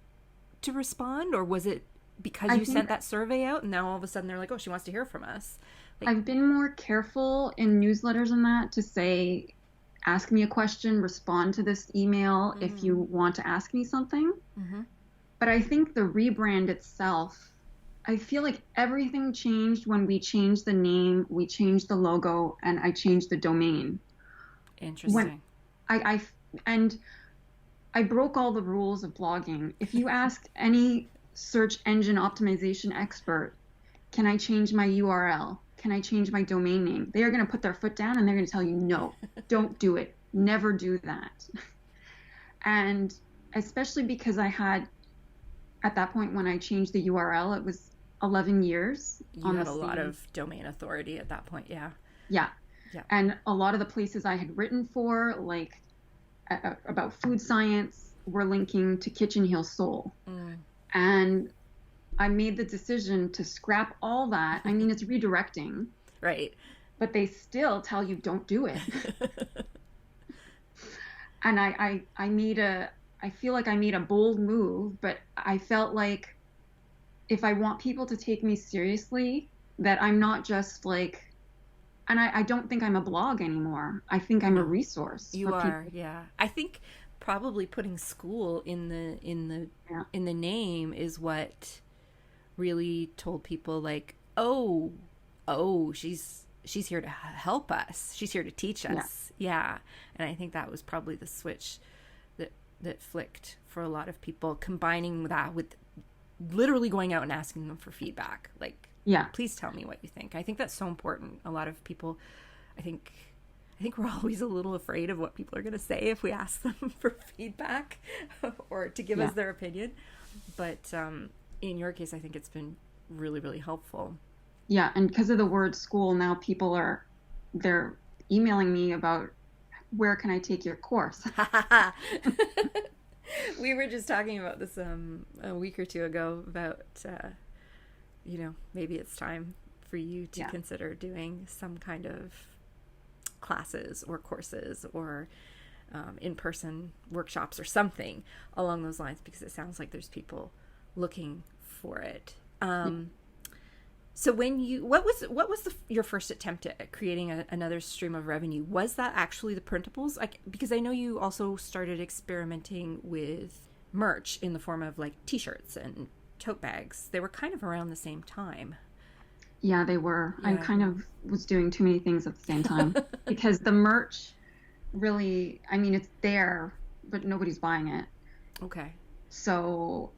to respond, or was it because you sent that survey out and now all of a sudden they're like, oh, she wants to hear from us? Like, I've been more careful in newsletters and that to say, ask me a question, respond to this email if you want to ask me something. Mm-hmm. But I think the rebrand itself, I feel like everything changed when we changed the name, we changed the logo, and I changed the domain. Interesting. and I broke all the rules of blogging. If you ask any search engine optimization expert, can I change my URL? Can I change my domain name? They are going to put their foot down and they're going to tell you, no, don't do it. Never do that. And especially because I had, at that point when I changed the URL, it was 11 years. You had a lot of domain authority at that point, yeah. Yeah. Yeah. And a lot of the places I had written for, like about food science, were linking to Kitchen Heal Soul. And I made the decision to scrap all that. I mean, it's redirecting. Right. But they still tell you don't do it. And I feel like I made a bold move, but I felt like if I want people to take me seriously, that I'm not just like, and I don't think I'm a blog anymore. I think I'm a resource. You are, yeah. I think probably putting school in the name is what really told people, like, oh, she's here to help us. She's here to teach us. Yeah. And I think that was probably the switch that flicked for a lot of people, combining that with literally going out and asking them for feedback. Like, please tell me what you think. I think that's so important. A lot of people, I think we're always a little afraid of what people are going to say if we ask them for feedback or to give us their opinion. But in your case, I think it's been really, really helpful. Yeah, and because of the word school, now people they're emailing me about, where can I take your course? We were just talking about this a week or two ago about, maybe it's time for you to consider doing some kind of classes or courses or in-person workshops or something along those lines, because it sounds like there's people looking for it. So what was your first attempt at creating another stream of revenue? Was that actually the printables? Because I know you also started experimenting with merch in the form of like t-shirts and tote bags. They were kind of around the same time. Yeah, they were. Yeah. I kind of was doing too many things at the same time because the merch really, I mean, it's there, but nobody's buying it. Okay. So,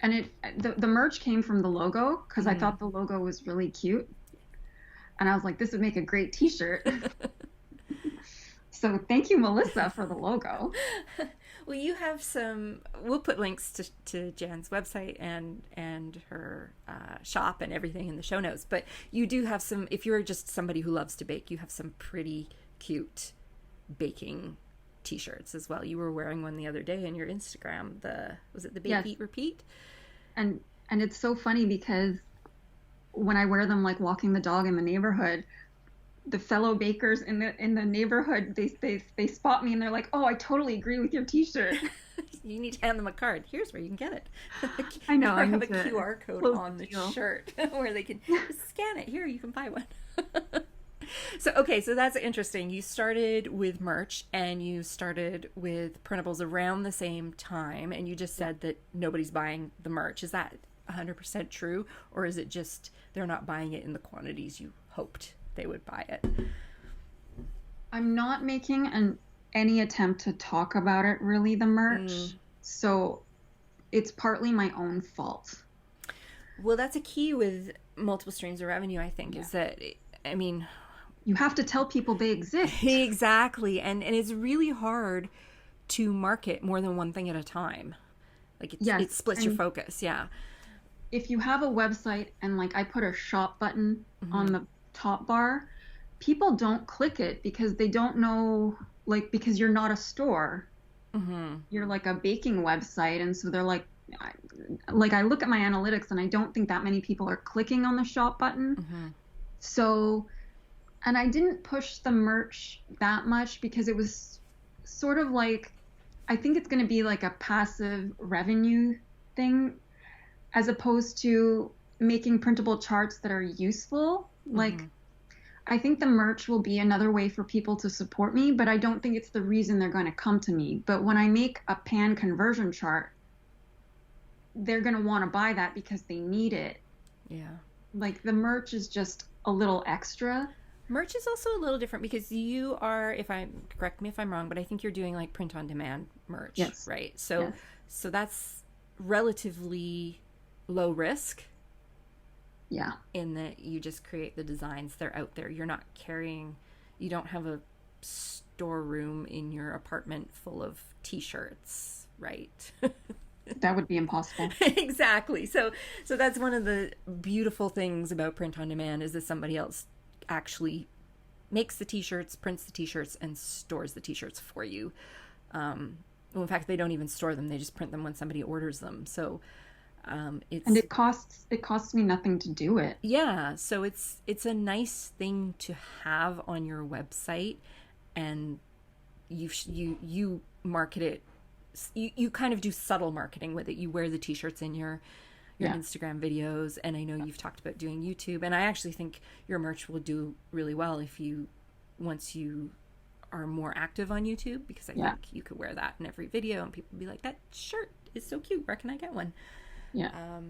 and the merch came from the logo, because I thought the logo was really cute. And I was like, this would make a great t-shirt. So thank you, Melissa, for the logo. Well, you have we'll put links to Jan's website and her shop and everything in the show notes. But you do have if you're just somebody who loves to bake, you have some pretty cute baking t-shirts as well. You were wearing one the other day in your Instagram. Was it the Bake Eat Repeat? And it's so funny because when I wear them, like walking the dog in the neighborhood, the fellow bakers in the neighborhood, they spot me and they're like, "Oh, I totally agree with your t-shirt." You need to hand them a card. Here's where you can get it. I know. I have a QR code on the shirt where they can scan it. Here, you can buy one. So that's interesting. You started with merch and you started with printables around the same time, and you just said that nobody's buying the merch. Is that 100% true, or is it just they're not buying it in the quantities you hoped they would buy it? I'm not making any attempt to talk about it, really, the merch. So it's partly my own fault. Well, that's a key with multiple streams of revenue, I think, is that, I mean, you have to tell people they exist. Exactly. And it's really hard to market more than one thing at a time. Like it splits your focus. Yeah. If you have a website and like I put a shop button on the top bar, people don't click it because they don't know, like, because you're not a store. You're like a baking website. And so they're like I look at my analytics and I don't think that many people are clicking on the shop button. So, and I didn't push the merch that much because it was sort of like, I think it's going to be like a passive revenue thing as opposed to making printable charts that are useful. Like, I think the merch will be another way for people to support me, but I don't think it's the reason they're going to come to me. But when I make a pan conversion chart, they're going to want to buy that because they need it. Yeah. Like the merch is just a little extra. Merch is also a little different because you are, if I'm, correct me if I'm wrong, but I think you're doing like print on demand merch, Yes. right? So, Yes. so that's relatively low risk Yeah. in that you just create the designs. They're out there. You're not carrying, you don't have a storeroom in your apartment full of t-shirts, right? That would be impossible. Exactly. So that's one of the beautiful things about print on demand is that somebody else actually makes the t-shirts, prints the t-shirts, and stores the t-shirts for you. Well, in fact, they don't even store them; they just print them when somebody orders them. So And it's it costs me nothing to do it. yeah. So it's a nice thing to have on your website, and you market it. You kind of do subtle marketing with it. You wear the t-shirts in your Yeah. Instagram videos, and I know you've talked about doing YouTube, and I actually think your merch will do really well if you once you are more active on YouTube, because I Yeah. think you could wear that in every video and people would be like, that shirt is so cute, where can I get one? Yeah.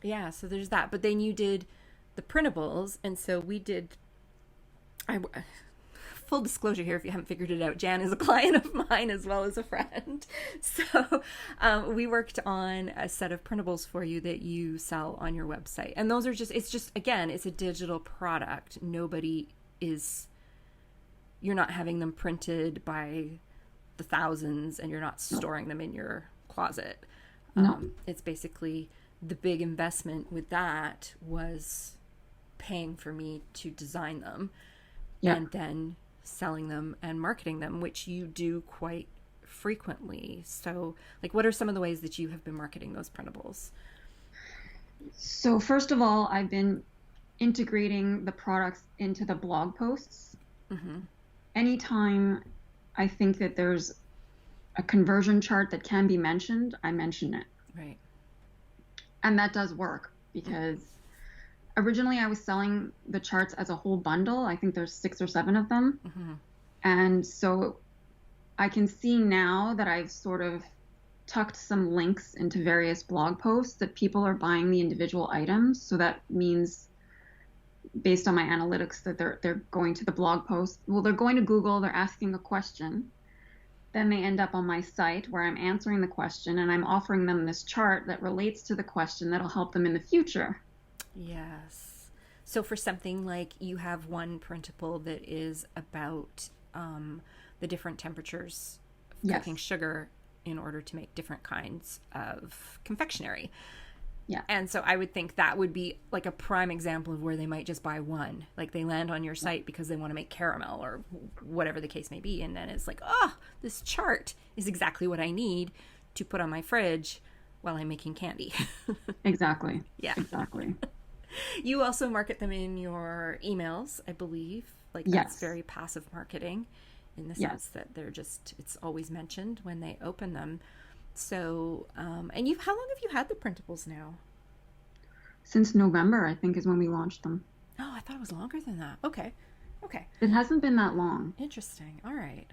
Yeah, so there's that. But then you did the printables, and so we did I full disclosure here, if you haven't figured it out, Jan is a client of mine as well as a friend. So we worked on a set of printables for you that you sell on your website. And those are again, it's a digital product. You're not having them printed by the thousands and you're not storing them in your closet. No. It's basically the big investment with that was paying for me to design them Yeah. and then selling them and marketing them, which you do quite frequently. So, like, what are some of the ways that you have been marketing those printables? So first of all, I've been integrating the products into the blog posts. Mm-hmm. Anytime I think that there's a conversion chart that can be mentioned, I mention it. Right. And that does work because originally I was selling the charts as a whole bundle. I think there's 6 or 7 of them. Mm-hmm. And so I can see now that I've sort of tucked some links into various blog posts that people are buying the individual items. So that means, based on my analytics, that they're going to the blog post. Well, they're going to Google, they're asking a question. Then they end up on my site where I'm answering the question and I'm offering them this chart that relates to the question that'll help them in the future. Yes. So for something like you have one printable that is about the different temperatures of cooking sugar in order to make different kinds of confectionery. Yeah. And so I would think that would be like a prime example of where they might just buy one. Like they land on your site because they want to make caramel or whatever the case may be. And then it's like, oh, this chart is exactly what I need to put on my fridge while I'm making candy. Exactly. Yeah. Exactly. You also market them in your emails, I believe. Like that's very passive marketing in the sense that it's always mentioned when they open them. So, and how long have you had the printables now? Since November, I think, is when we launched them. Oh, I thought it was longer than that. Okay. It hasn't been that long. Interesting. All right.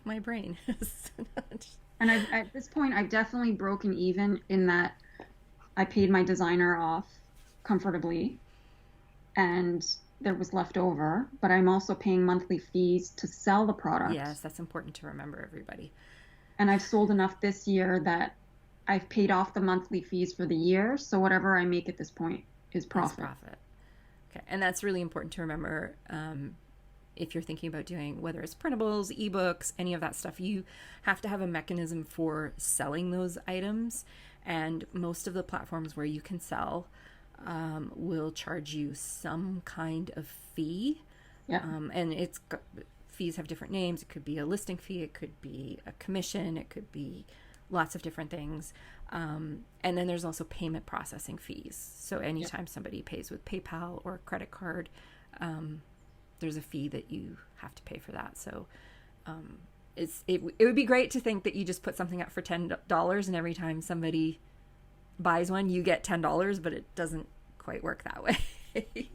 My brain is And at this point, I've definitely broken even in that I paid my designer off comfortably and there was left over, but I'm also paying monthly fees to sell the product. Yes, that's important to remember, everybody. And I've sold enough this year that I've paid off the monthly fees for the year. So whatever I make at this point is profit. Okay. And that's really important to remember. If you're thinking about doing, whether it's printables, ebooks, any of that stuff, you have to have a mechanism for selling those items. And most of the platforms where you can sell will charge you some kind of fee. Yeah. And fees have different names. It could be a listing fee. It could be a commission. It could be lots of different things. And then there's also payment processing fees. So anytime somebody pays with PayPal or a credit card, there's a fee that you have to pay for that. So it would be great to think that you just put something up for $10 and every time somebody buys one, you get $10, but it doesn't quite work that way.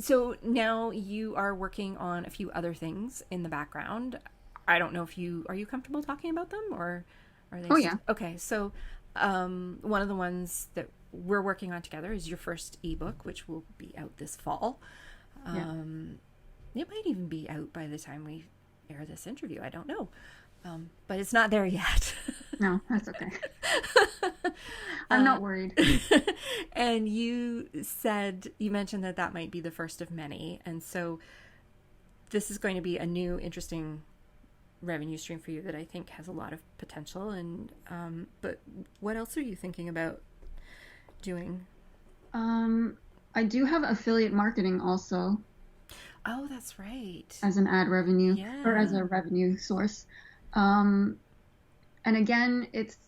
So now you are working on a few other things in the background. I don't know if are you comfortable talking about them or are they? Oh, yeah. Okay. So, one of the ones that we're working on together is your first ebook, which will be out this fall. Yeah. It might even be out by the time we air this interview. I don't know. But it's not there yet. No, that's okay. I'm not worried. And you mentioned that that might be the first of many. And so this is going to be a new, interesting revenue stream for you that I think has a lot of potential. And but what else are you thinking about doing? I do have affiliate marketing also. Oh, that's right. As an ad revenue, Yeah. or as a revenue source. And again, it's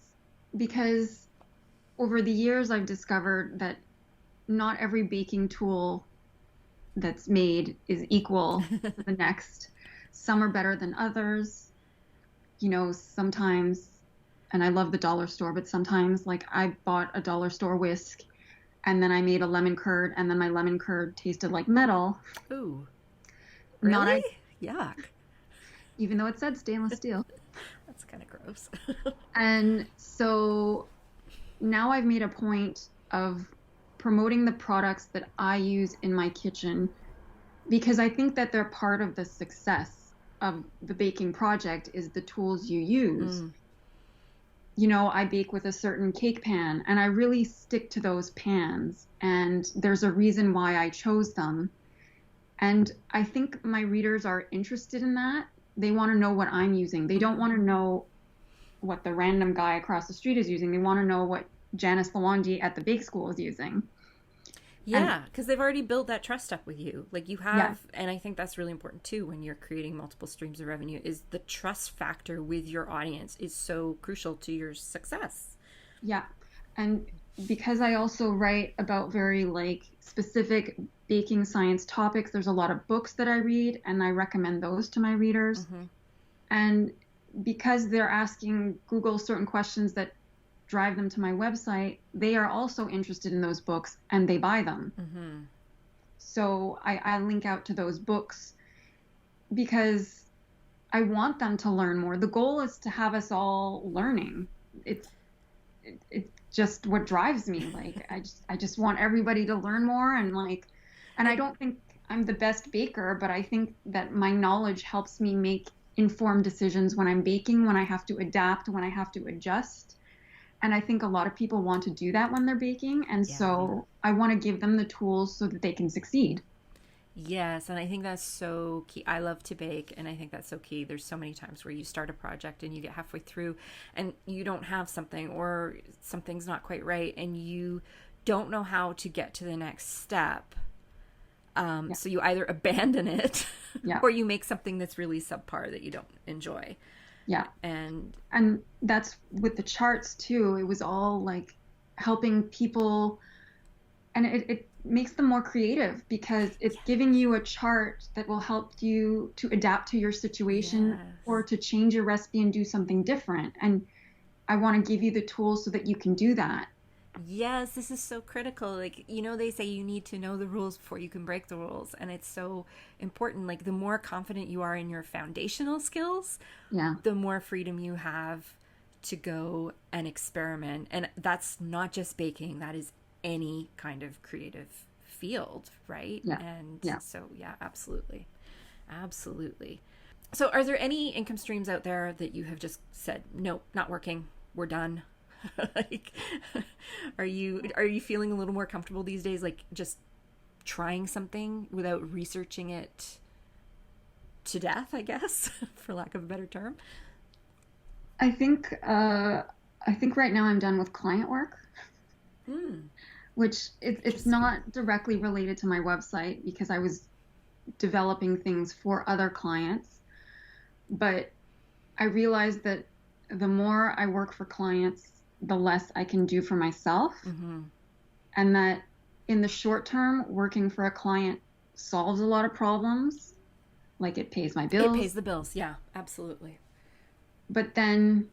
because over the years I've discovered that not every baking tool that's made is equal to the next. Some are better than others. You know, sometimes, and I love the dollar store, but sometimes like I bought a dollar store whisk and then I made a lemon curd and then my lemon curd tasted like metal. Ooh. Really? Yuck. Even though it said stainless steel. That's kind of gross. And so now I've made a point of promoting the products that I use in my kitchen because I think that they're part of the success of the baking project is the tools you use. You know, I bake with a certain cake pan and I really stick to those pans, and there's a reason why I chose them. And I think my readers are interested in that. They want to know what I'm using. They don't want to know what the random guy across the street is using. They want to know what Janice Lawandi at the bake school is using. Yeah, because they've already built that trust up with you. Like you have, Yeah. And I think that's really important too when you're creating multiple streams of revenue, is the trust factor with your audience is so crucial to your success. Yeah. And because I also write about very like specific baking science topics, there's a lot of books that I read and I recommend those to my readers. And because they're asking Google certain questions that drive them to my website, they are also interested in those books and they buy them. So I link out to those books because I want them to learn more. The goal is to have us all learning. It's just what drives me. Like I just want everybody to learn more, and I don't think I'm the best baker, but I think that my knowledge helps me make informed decisions when I'm baking, when I have to adapt, when I have to adjust. And I think a lot of people want to do that when they're baking. And so I want to give them the tools so that they can succeed. Yes, and I think that's so key. I love to bake, and I think that's so key. There's so many times where you start a project and you get halfway through and you don't have something, or something's not quite right, and you don't know how to get to the next step. So you either abandon it or you make something that's really subpar that you don't enjoy. Yeah. And that's with the charts too. It was all like helping people, and it makes them more creative because it's giving you a chart that will help you to adapt to your situation or to change your recipe and do something different. And I want to give you the tools so that you can do that. Yes, this is so critical. Like, you know, they say you need to know the rules before you can break the rules. And it's so important. Like, the more confident you are in your foundational skills, the more freedom you have to go and experiment. And that's not just baking. That is any kind of creative field, right? So, absolutely. Absolutely. So are there any income streams out there that you have just said, nope, not working, we're done? Like, are you feeling a little more comfortable these days, like just trying something without researching it to death, I guess, for lack of a better term? I think right now I'm done with client work, which it's not directly related to my website because I was developing things for other clients, but I realized that the more I work for clients, the less I can do for myself. And that in the short term, working for a client solves a lot of problems. Like it pays my bills. It pays the bills. Yeah, absolutely. But then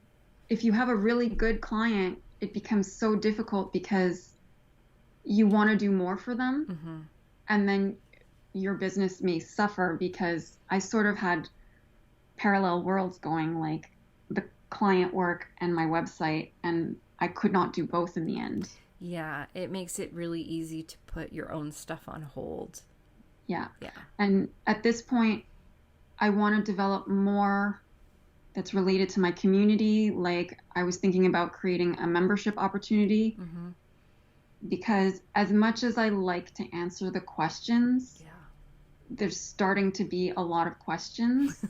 if you have a really good client, it becomes so difficult because you want to do more for them. And then your business may suffer because I sort of had parallel worlds going, like the client work and my website, and I could not do both in the end. Yeah, it makes it really easy to put your own stuff on hold. Yeah. Yeah. And at this point, I want to develop more that's related to my community. Like I was thinking about creating a membership opportunity Mm-hmm. because as much as I like to answer the questions, Yeah. there's starting to be a lot of questions.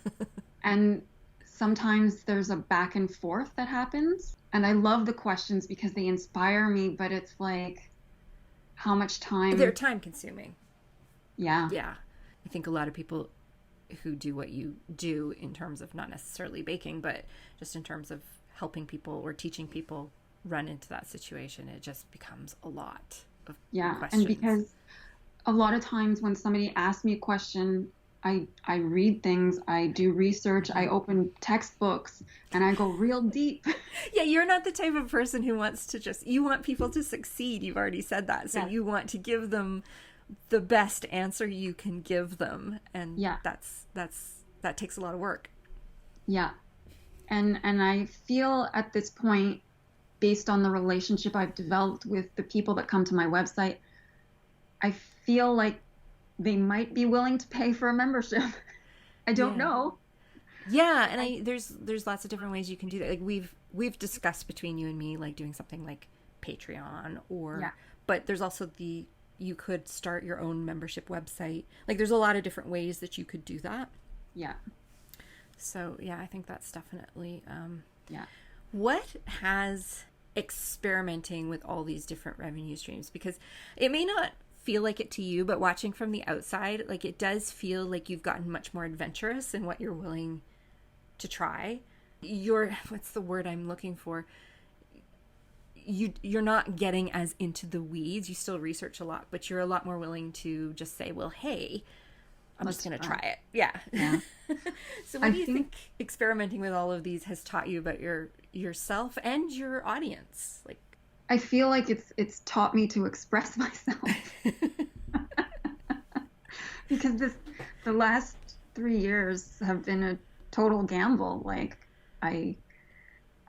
And sometimes there's a back and forth that happens. And I love the questions because they inspire me, but it's like how much They're time? time consuming. Yeah. Yeah. I think a lot of people who do what you do in terms of not necessarily baking, but just in terms of helping people or teaching people run into that situation, it just becomes a lot of Yeah. And questions. because a lot of times when somebody asks me a question, I read things, I do research, I Mm-hmm. open textbooks, and I go real deep. Yeah, you're not the type of person who wants to just, you want people to succeed. You've already said that. So Yes. you want to give them the best answer you can give them. And Yeah. that takes a lot of work. Yeah. And I feel at this point, based on the relationship I've developed with the people that come to my website, I feel like they might be willing to pay for a membership. I don't Yeah. know. Yeah, and there's lots of different ways you can do that. Like we've discussed between you and me, like doing something like Patreon Yeah. but there's also you could start your own membership website. Like there's a lot of different ways that you could do that. Yeah. So yeah, I think that's definitely Yeah. what has experimenting with all these different revenue streams, because it may not feel like it to you, but watching from the outside, like it does feel like you've gotten much more adventurous in what you're willing to try. You're, what's the word I'm looking for? You're not getting as into the weeds. You still research a lot, but you're a lot more willing to just say, well, hey, I'm Let's just going to try. try it. Yeah. Yeah. So what I do you think think experimenting with all of these has taught you about yourself and your audience? Like, I feel like it's taught me to express myself because the last 3 years have been a total gamble. Like I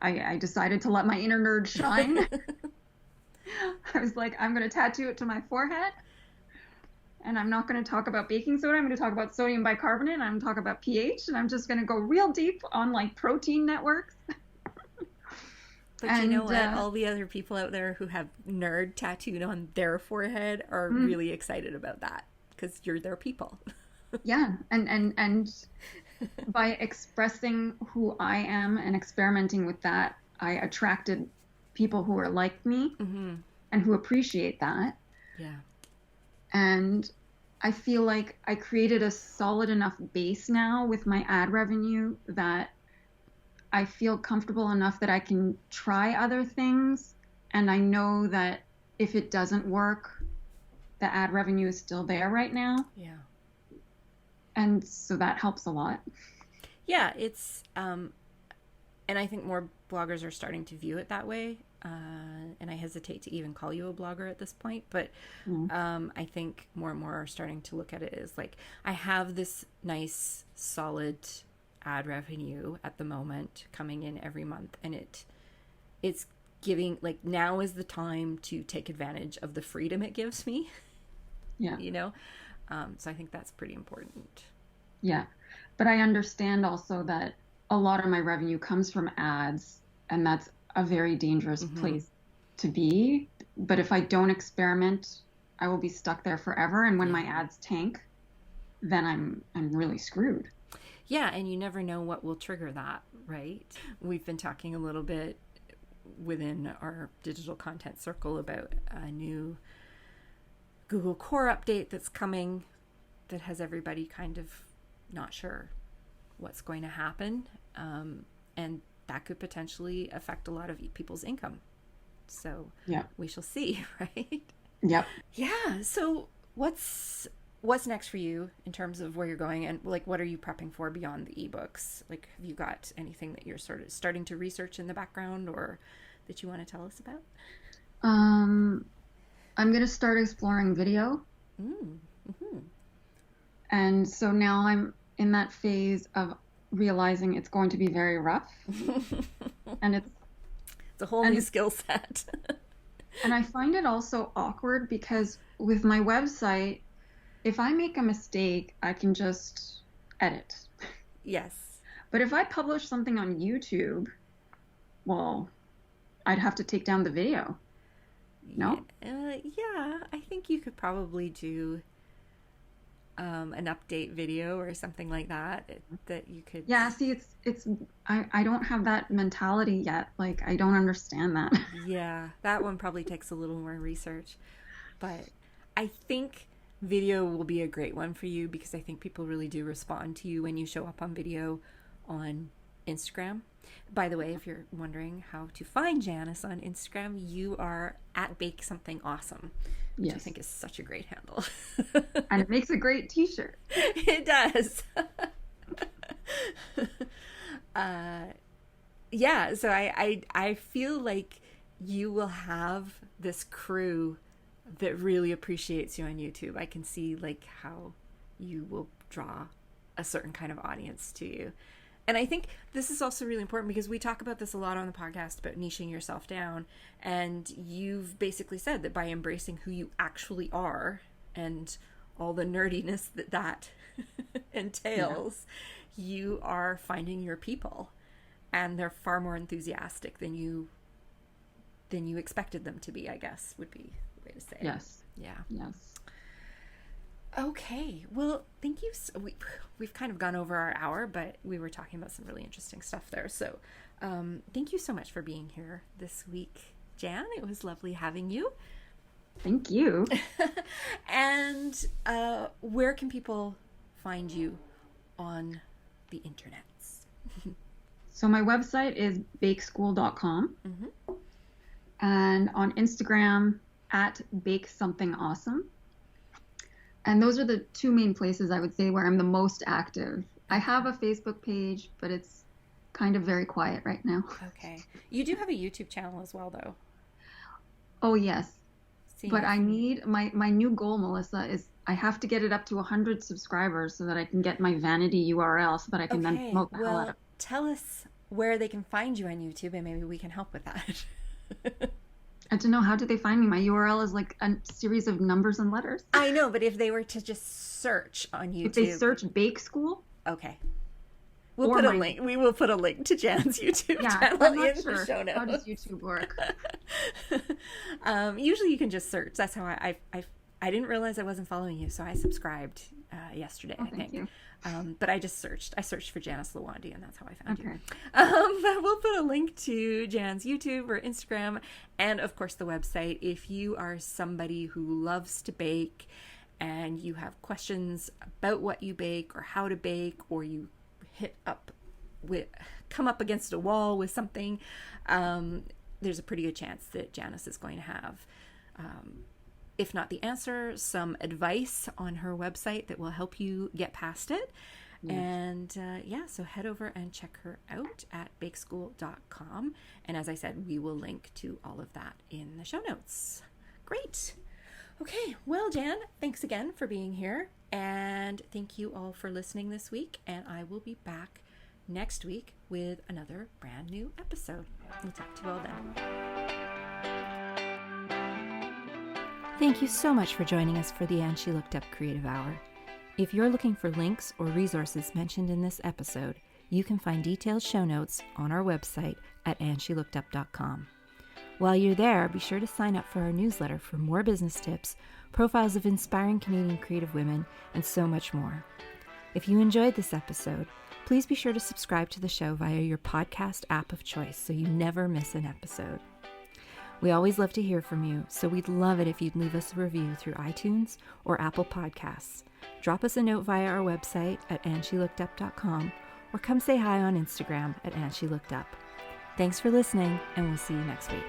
I decided to let my inner nerd shine. I was like, I'm going to tattoo it to my forehead. And I'm not going to talk about baking soda. I'm going to talk about sodium bicarbonate. And I'm going to talk about pH. And I'm just going to go real deep on like protein networks. But you know what? All the other people out there who have nerd tattooed on their forehead are really excited about that because you're their people. Yeah. And by expressing who I am and experimenting with that, I attracted people who are like me and who appreciate that. Yeah. And I feel like I created a solid enough base now with my ad revenue that I feel comfortable enough that I can try other things. And I know that if it doesn't work, the ad revenue is still there right now. Yeah. And so that helps a lot. Yeah, it's, and I think more bloggers are starting to view it that way. And I hesitate to even call you a blogger at this point, but I think more and more are starting to look at it as like, I have this nice, solid ad revenue at the moment coming in every month, and it's giving, like, now is the time to take advantage of the freedom it gives me. Yeah. You know? So I think that's pretty important. Yeah. But I understand also that a lot of my revenue comes from ads, and that's a very dangerous place to be. But if I don't experiment, I will be stuck there forever. And when my ads tank, then I'm really screwed. Yeah, and you never know what will trigger that, right? We've been talking a little bit within our digital content circle about a new Google Core update that's coming that has everybody kind of not sure what's going to happen. And that could potentially affect a lot of people's income. So we shall see, right? Yep. Yeah. So what's next for you in terms of where you're going, and like what are you prepping for beyond the ebooks? Like, have you got anything that you're sort of starting to research in the background or that you want to tell us about? I'm going to start exploring video. And so now I'm in that phase of realizing it's going to be very rough. And it's a whole new skill set. And I find it also awkward because with my website, if I make a mistake, I can just edit. Yes. But if I publish something on YouTube, well, I'd have to take down the video. No? Yeah, I think you could probably do an update video or something like that that you could. Yeah, see, I don't have that mentality yet. Like, I don't understand that. Yeah, that one probably takes a little more research. But I think video will be a great one for you because I think people really do respond to you when you show up on video on Instagram. By the way, if you're wondering how to find Janice on Instagram, you are at Bake Something Awesome, which I think is such a great handle. And it makes a great t-shirt. It does. Yeah, so I feel like you will have this crew that really appreciates you on YouTube. I can see like how you will draw a certain kind of audience to you. And I think this is also really important because we talk about this a lot on the podcast about niching yourself down. And you've basically said that by embracing who you actually are and all the nerdiness that entails, you are finding your people. And they're far more enthusiastic than you expected them to be, I guess, would be the way to say it. Yes. Yeah. Yes. Okay, well, thank you. We've kind of gone over our hour, but we were talking about some really interesting stuff there. So thank you so much for being here this week, Jan. It was lovely having you. Thank you. And where can people find you on the internets? So my website is bakeschool.com. Mm-hmm. And on Instagram at bakesomethingawesome. And those are the two main places I would say where I'm the most active. I have a Facebook page, but it's kind of very quiet right now. Okay. You do have a YouTube channel as well, though. Oh, yes. But I need, my new goal, Melissa, is I have to get it up to 100 subscribers so that I can get my vanity URL so that I can then promote the hell out of it. Tell us where they can find you on YouTube and maybe we can help with that. I don't know. How do they find me? My URL is like a series of numbers and letters. I know, but if they were to just search on YouTube. If they search Bake School. Okay. We'll put a link. We will put a link to Jan's YouTube channel I'm not in sure. the show notes. How does YouTube work? Usually you can just search. That's how I didn't realize I wasn't following you, so I subscribed yesterday, I think. Thank you. But I just searched. I searched for Janice Lawandi, and that's how I found you. But we'll put a link to Jan's YouTube or Instagram, and of course the website. If you are somebody who loves to bake, and you have questions about what you bake or how to bake, or you come up against a wall with something, there's a pretty good chance that Janice is going to have. If not the answer, some advice on her website that will help you get past it. Yes. And so head over and check her out at bakeschool.com. And as I said, we will link to all of that in the show notes. Great. Okay, well, Jan, thanks again for being here. And thank you all for listening this week. And I will be back next week with another brand new episode. We'll talk to you all then. Thank you so much for joining us for the And She Looked Up Creative Hour. If you're looking for links or resources mentioned in this episode, you can find detailed show notes on our website at andshelookedup.com. While you're there, be sure to sign up for our newsletter for more business tips, profiles of inspiring Canadian creative women, and so much more. If you enjoyed this episode, please be sure to subscribe to the show via your podcast app of choice so you never miss an episode. We always love to hear from you, so we'd love it if you'd leave us a review through iTunes or Apple Podcasts. Drop us a note via our website at andshelookedup.com or come say hi on Instagram at andshelookedup. Thanks for listening, and we'll see you next week.